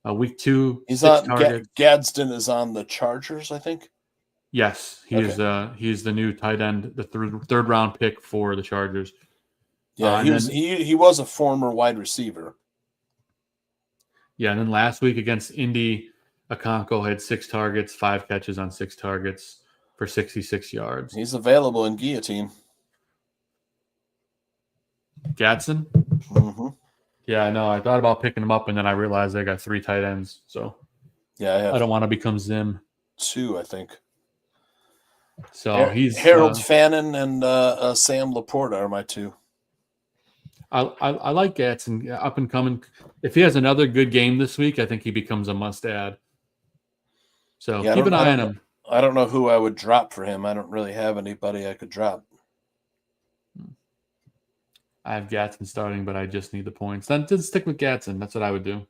Week 2, he's 6 on targets. Gadsden is on the Chargers, I think. Yes, he's the new tight end, the third round pick for the Chargers. Yeah, he was a former wide receiver. Yeah, and then last week against Indy, Okonkwo had 6 targets, 5 catches on 6 targets for 66 yards. He's available in Guillotine. Gadsden? Mm-hmm. Yeah, I know. I thought about picking him up, and then I realized I got 3 tight ends. So yeah, I don't want to become Zim. 2, I think. So he's Harold Fannin and Sam Laporta are my 2. I like Gadsden, up and coming. If he has another good game this week, I think he becomes a must add. So keep an eye on him. I don't know who I would drop for him. I don't really have anybody I could drop. I have Gadsden starting, but I just need the points. Then just stick with Gadsden. That's what I would do.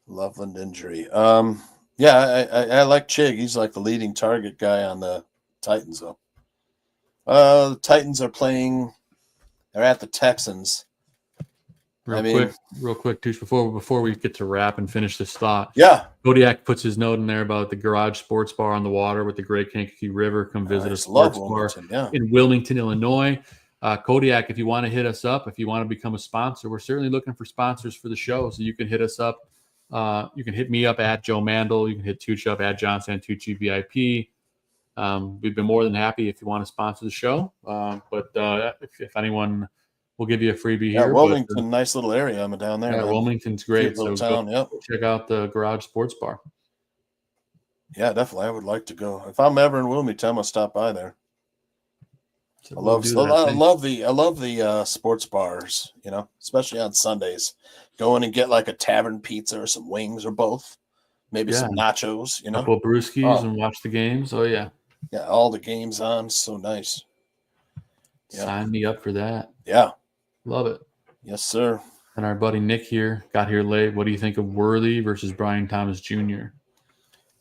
Loveland injury. Yeah, I like Chig. He's like the leading target guy on the Titans, though. The Titans are playing. They're at the Texans. Real quick, Tooch, before we get to wrap and finish this thought. Yeah. Kodiak puts his note in there about the Garage Sports Bar on the water with the Great Kankakee River. Come visit a sports bar in Wilmington, Illinois. Kodiak, if you want to hit us up, if you want to become a sponsor, we're certainly looking for sponsors for the show. So you can hit us up. You can hit me up at Joe Mandel. You can hit Tooch up at John Santucci VIP. We've been more than happy if you want to sponsor the show. But if anyone, we'll give you a freebie here. Wilmington, nice little area. I'm down there. Yeah, man. Wilmington's great. Little town. Yep. Check out the Garage Sports Bar. Yeah, definitely. I would like to go. If I'm ever in Wilmington, I'm gonna stop by there. So I love the sports bars, especially on Sundays. Go in and get like a tavern pizza or some wings or both. Maybe some nachos, A couple of brewskis and watch the games. Oh, yeah. Yeah, all the games on. So nice. Yeah. Sign me up for that. Yeah. Love it. Yes, sir. And our buddy Nick here got here late. What do you think of Worthy versus Brian Thomas Jr.?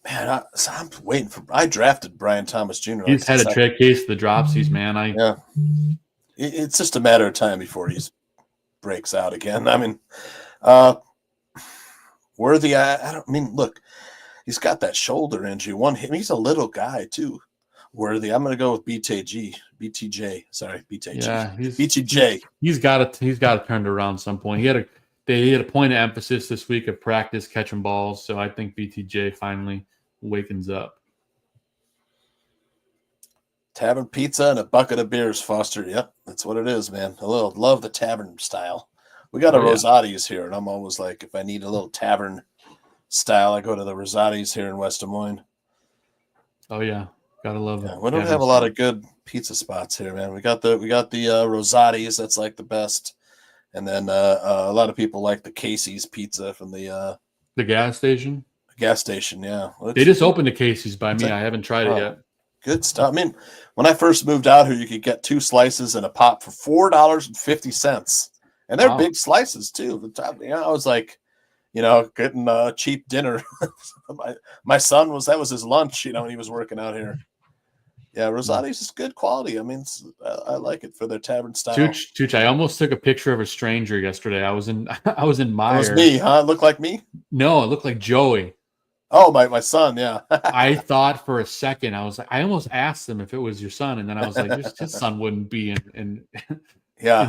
Man, I'm waiting for. I drafted Brian Thomas Jr. He's had a trade case of the dropsies, man. Yeah. It's just a matter of time before he breaks out again. I mean, Worthy, look, he's got that shoulder injury. He's a little guy too. Worthy, I'm going to go with BTJ. Sorry, BTJ. Yeah, BTJ. He's got to turn it around at some point. He had a point of emphasis this week of practice catching balls, so I think BTJ finally wakens up. Tavern pizza and a bucket of beers, Foster. Yep, that's what it is, man. Love the tavern style. We got a Rosati's here, and I'm always like, if I need a little tavern style, I go to the Rosati's here in West Des Moines. Oh yeah, gotta love it. We don't have a lot of good pizza spots here, man. We got the Rosati's. That's like the best, and then a lot of people like the Casey's pizza from the gas station. Gas station, yeah. They just opened the Casey's by me. I haven't tried it yet. Good stuff. I mean, when I first moved out here, you could get 2 slices and a pop for $4.50. And they're big slices too. I was like, getting a cheap dinner. my son that was his lunch, when he was working out here. Yeah, Rosati's is good quality. I mean, I like it for their tavern style. Tooch, I almost took a picture of a stranger yesterday. I was in Meyer. It was me, huh? It looked like me? No, it looked like Joey. Oh, my son, yeah. I thought for a second, I was like, I almost asked him if it was your son, and then I was like, his son wouldn't be in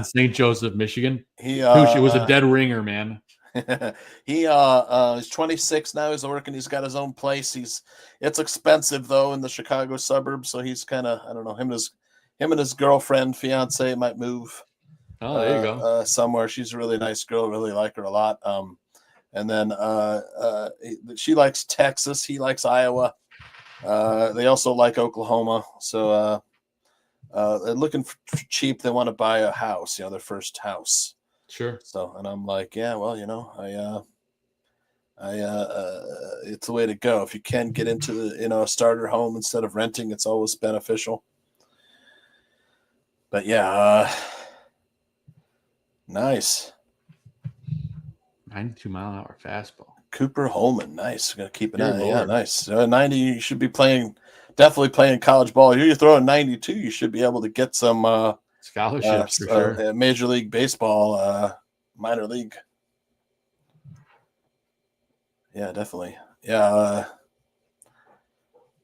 St. Joseph, Michigan. Tooch, it was a dead ringer, man. He's 26 now. He's working. He's got his own place. It's expensive though in the Chicago suburbs, so he's kind of, I don't know, him and his girlfriend, fiance might move. Oh, there you go. Somewhere. She's a really nice girl. Really like her a lot. And then she likes Texas. He likes Iowa. They also like Oklahoma. So they're looking for cheap. They want to buy a house, their first house. Sure. So, and I'm like, yeah, well, It's the way to go. If you can get into the, a starter home instead of renting, it's always beneficial. But yeah, nice. 92-mile-an-hour fastball. Cooper Holman, nice. Gonna keep an eye. Yeah, nice. 90. You should be definitely playing college ball. You're throwing 92. You should be able to get some scholarships for sure. Major League Baseball, minor league. Yeah, definitely. Yeah.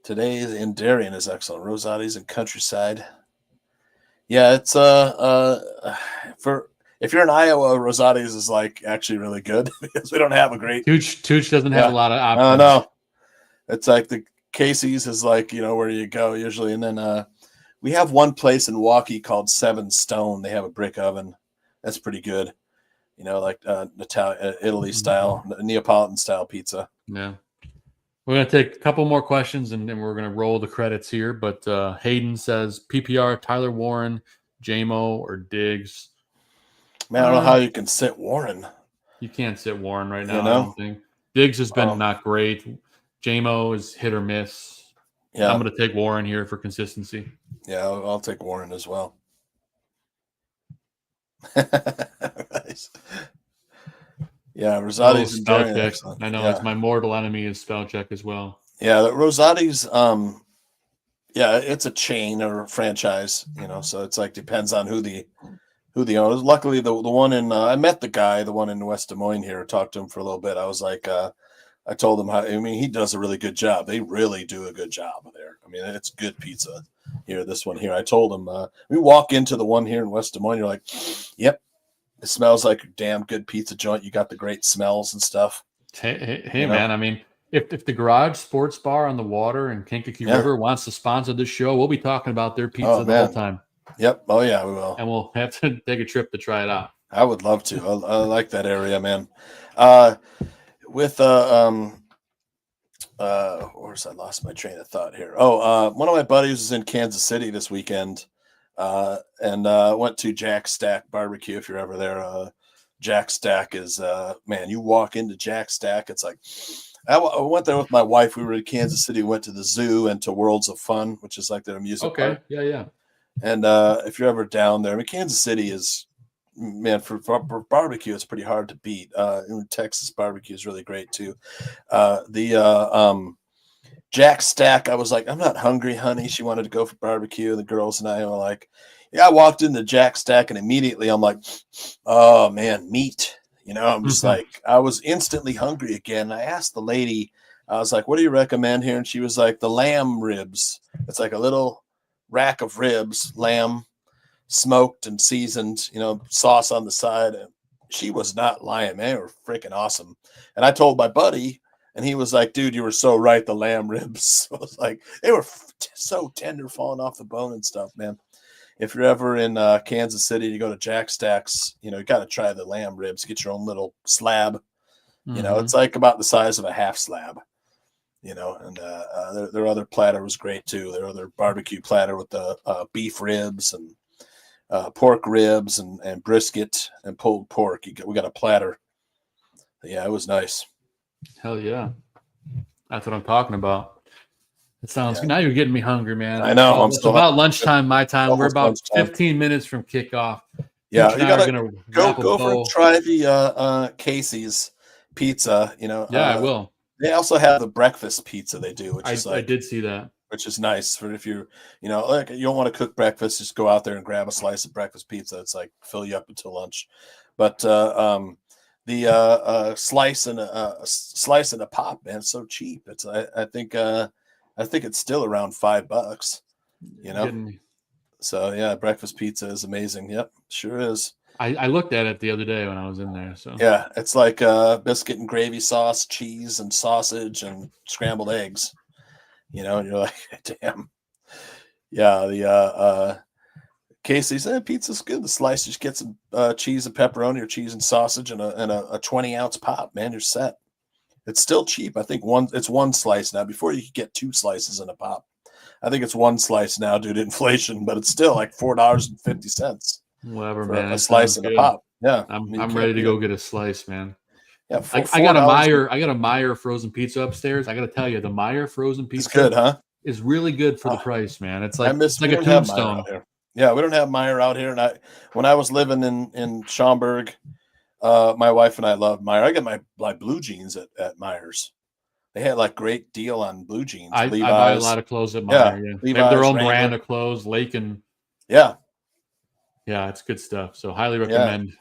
Today's in Darien is excellent. Rosati's in Countryside. Yeah, it's for if you're in Iowa, Rosati's is like actually really good because we don't have a great Tooch doesn't have a lot of options. I know. It's like the Casey's is like, where you go usually. And then we have one place in Milwaukee called 7 Stone. They have a brick oven. That's pretty good. Like Italy style, Neapolitan style pizza. Yeah. We're going to take a couple more questions and then we're going to roll the credits here. But Hayden says PPR, Tyler Warren, JMO, or Diggs. Man, I don't know how you can sit Warren. You can't sit Warren right now, I don't think. Diggs has been not great. JMO is hit or miss. Yeah. I'm going to take Warren here for consistency. Yeah, I'll take Warren as well. Nice. Yeah, Rosati's spell check. I know it's my mortal enemy is spell check as well. Yeah, Rosati's it's a chain or a franchise, so it's like depends on who the owner is. Luckily the one in I met the guy, the one in West Des Moines here, talked to him for a little bit. I was like I told him he does a really good job. They really do a good job there. I mean, it's good pizza here. This one here. I told him we walk into the one here in West Des Moines, you're like, yep. It smells like a damn good pizza joint. You got the great smells and stuff. Hey man, I mean, if the Garage Sports Bar on the water in Kankakee River wants to sponsor this show, we'll be talking about their pizza the whole time. Yep. Oh yeah, we will. And we'll have to take a trip to try it out. I would love to. I like that area, man. With where's I lost my train of thought here. One of my buddies was in Kansas City this weekend. And went to Jack Stack Barbecue. If you're ever there, Jack Stack is man. You walk into Jack Stack, it's like I went there with my wife. We were in Kansas City. Went to the zoo and to Worlds of Fun, which is like their amusement park. Yeah. And if you're ever down there, Kansas City is man for barbecue. It's pretty hard to beat. Texas barbecue is really great too. Jack Stack, I was like, I'm not hungry, honey. She wanted to go for barbecue. The girls and I were like, I walked into Jack Stack and immediately I'm like, oh man, meat. I'm just like, I was instantly hungry again. I asked the lady, I was like, what do you recommend here? And she was like, the lamb ribs. It's like a little rack of ribs, lamb, smoked and seasoned, sauce on the side. And she was not lying, man. They were freaking awesome. And I told my buddy, and he was like, dude, you were so right. The lamb ribs. I was like, they were so tender, falling off the bone and stuff, man. If you're ever in Kansas City, you go to Jack Stack's, you got to try the lamb ribs. Get your own little slab. It's like about the size of a half slab, and their other platter was great too. Their other barbecue platter with the beef ribs and pork ribs and brisket and pulled pork. We got a platter. Yeah, it was nice. Hell yeah. That's what I'm talking about. It sounds now you're getting me hungry, man. I know. It's about lunchtime, my time. We're about 15 minutes from kickoff. Yeah, you gotta go for try the Casey's pizza. I will. They also have the breakfast pizza they do, which is like, I did see that, which is nice for if you're like you don't want to cook breakfast, just go out there and grab a slice of breakfast pizza. It's like fill you up until lunch. But the slice and a pop, man, it's so cheap. It's I think it's still around $5. So yeah, breakfast pizza is amazing. Yep, sure is. I looked at it the other day when I was in there. So yeah, it's like biscuit and gravy sauce, cheese and sausage and scrambled eggs. And you're like, damn. Yeah, the Casey's pizza's good. The slice, just get some cheese and pepperoni or cheese and sausage and a 20-ounce pop. Man, you're set. It's still cheap. I think it's one slice now. Before you could get 2 slices in a pop. I think it's 1 slice now due to inflation, but it's still like $4.50. Whatever, man. A slice and a pop. Yeah, I'm ready to go get a slice, man. Yeah, I got a $4 I got a Meyer frozen pizza upstairs. I got to tell you, the Meyer frozen pizza It's good, huh? is really good for the price, man. It's I like miss. it's like We a don't have Meyer tombstone. out here. Yeah, we don't have Meyer out here. And when I was living in Schaumburg, my wife and I loved Meyer. I get my blue jeans at Meyer's. They had like great deal on blue jeans. I Levi's. buy a lot of clothes at Yeah, Meyer. Yeah, they have their Levi's, own Wrangler. brand of clothes. Lake and Yeah, yeah, it's good stuff. So highly recommend.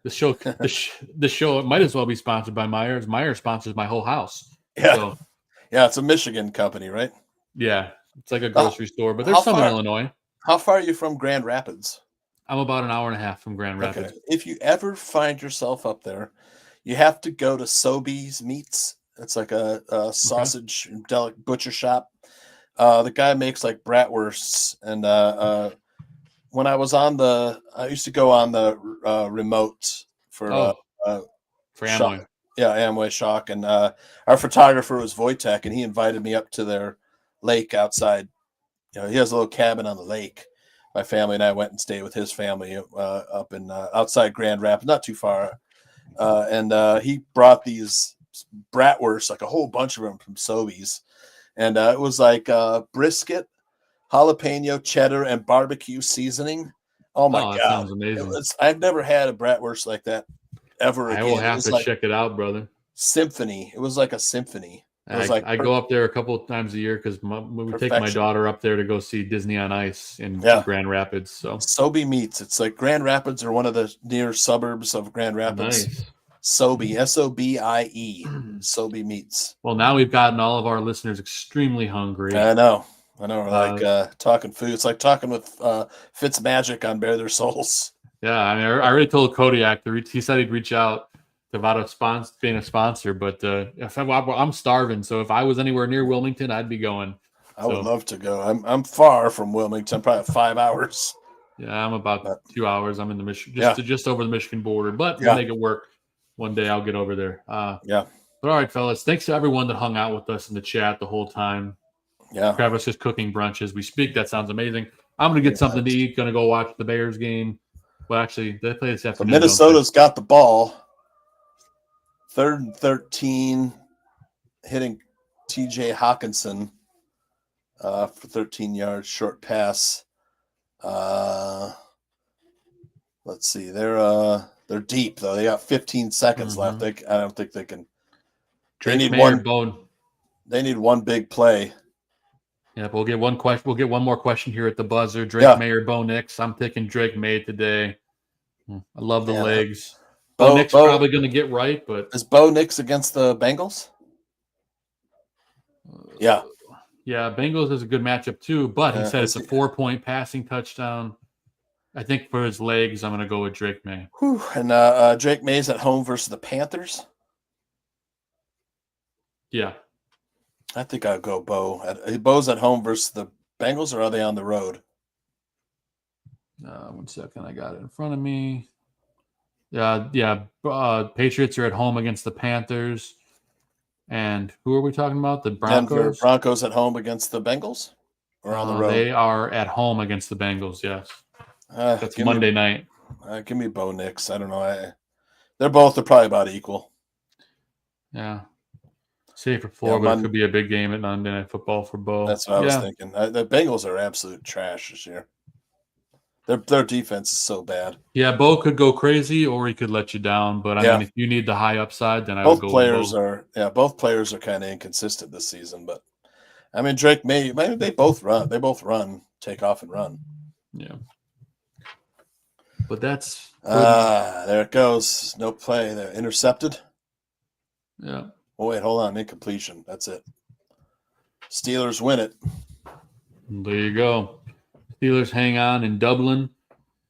The show, the show might as well be sponsored by Myers. Meyer sponsors my whole house. yeah, So yeah. It's a Michigan company, right? yeah, it's like a grocery store, but how there's some in far- Illinois. How far are you from Grand Rapids? I'm about an hour and a half from Grand Rapids. Okay. If you ever find yourself up there, you have to go to Sobeys Meats. It's like a sausage butcher shop. The guy makes like bratwursts, and when I used to go on the remote for For Shock. Amway. Yeah, Amway Shock, and our photographer was Wojtek, and he invited me up to their lake outside. You know, he has a little cabin on the lake. My family and I went and stayed with his family up in outside Grand Rapids, not too far. And he brought these bratwursts, like a whole bunch of them from Sobeys, and it was like brisket, jalapeno, cheddar, and barbecue seasoning. Oh my that god, sounds amazing. I've never had a bratwurst like that ever I again. will have It was to like check it out, brother. symphony. It was like a symphony. It was I go up there a couple of times a year because we take my Perfection. daughter up there to go see Disney on Ice in Grand Rapids. So Sobe Meats. It's like Grand Rapids are one of the near suburbs of Grand Rapids. nice. Sobe, Sobie, Sobe Meats. Well, now we've gotten all of our listeners extremely hungry. I know. We're like talking food. It's like talking with Fitzmagic on Bare Their Souls. Yeah, I mean, I already told Kodiak. He said he'd reach out about being a sponsor, but I'm starving. So if I was anywhere near Wilmington, I'd be going. I would love to go. I'm far from Wilmington, probably 5 hours. Yeah, I'm about 2 hours. I'm in the Michigan, just over the Michigan border, but we'll make it work. One day I'll get over there. Yeah. But all right, fellas. Thanks to everyone that hung out with us in the chat the whole time. Yeah. Travis is cooking brunch as we speak. That sounds amazing. I'm going to get something to eat. Going to go watch the Bears game. Well, actually, they play this afternoon. Minnesota's got the ball. 3rd and 13, hitting TJ Hawkinson for 13 yards, short pass. Let's see. They're deep though. They got 15 seconds left. I don't think they can. They need one big play. Yeah, we'll get one question. We'll get one more question here at the buzzer. Drake May or Bo Nix? I'm picking Drake May today. I love the legs. Bo Nix probably going to get right, but is Bo Nix against the Bengals? Yeah. Yeah, Bengals is a good matchup too, but he said it's a 4-point passing touchdown. I think for his legs, I'm going to go with Drake May. Whew. And Drake May's at home versus the Panthers. Yeah. I think I'll go Bo. Bo's at home versus the Bengals, or are they on the road? 1 second. I got it in front of me. Patriots are at home against the Panthers. And who are we talking about? The Broncos? Denver Broncos at home against the Bengals? Or on the road? They are at home against the Bengals, yes. That's Monday night. Give me Bo Nix. I don't know. They're probably about equal. Yeah. Save for 4, but it could be a big game at Monday Night Football for Bo. That's what I was thinking. The Bengals are absolute trash this year. Their defense is so bad. Yeah, Bo could go crazy, or he could let you down. But I mean, if you need the high upside, then I would go. Both players are kind of inconsistent this season. But I mean, Drake May, maybe they both run. They both run, take off and run. Yeah. But that's there it goes. No play. They're intercepted. Yeah. Oh, wait, hold on. Incompletion. That's it. Steelers win it. There you go. Steelers hang on in Dublin.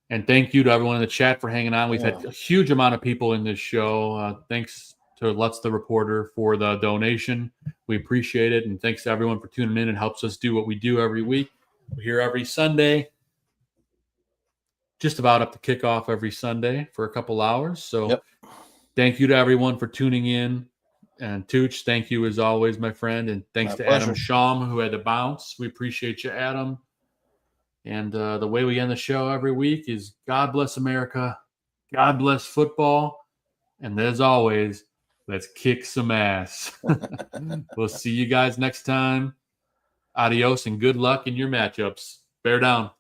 And thank you to everyone in the chat for hanging on. We've had a huge amount of people in this show. Thanks to Lutz the Reporter for the donation. We appreciate it. And thanks to everyone for tuning in. It helps us do what we do every week. We're here every Sunday. Just about up to kickoff every Sunday for a couple hours. So thank you to everyone for tuning in. And Tooch, thank you as always, my friend. And thanks to Adam Sham, who had to bounce. We appreciate you, Adam. And the way we end the show every week is God bless America. God bless football. And as always, Let's kick some ass. We'll see you guys next time. Adios and good luck in your matchups. Bear down.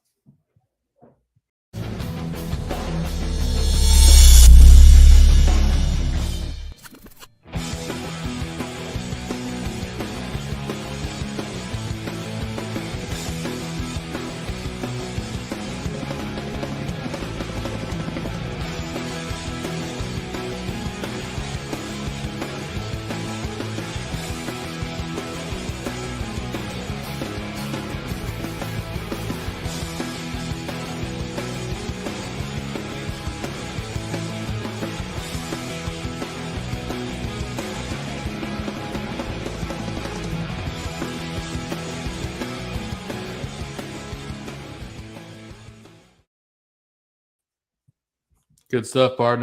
Good stuff, partner.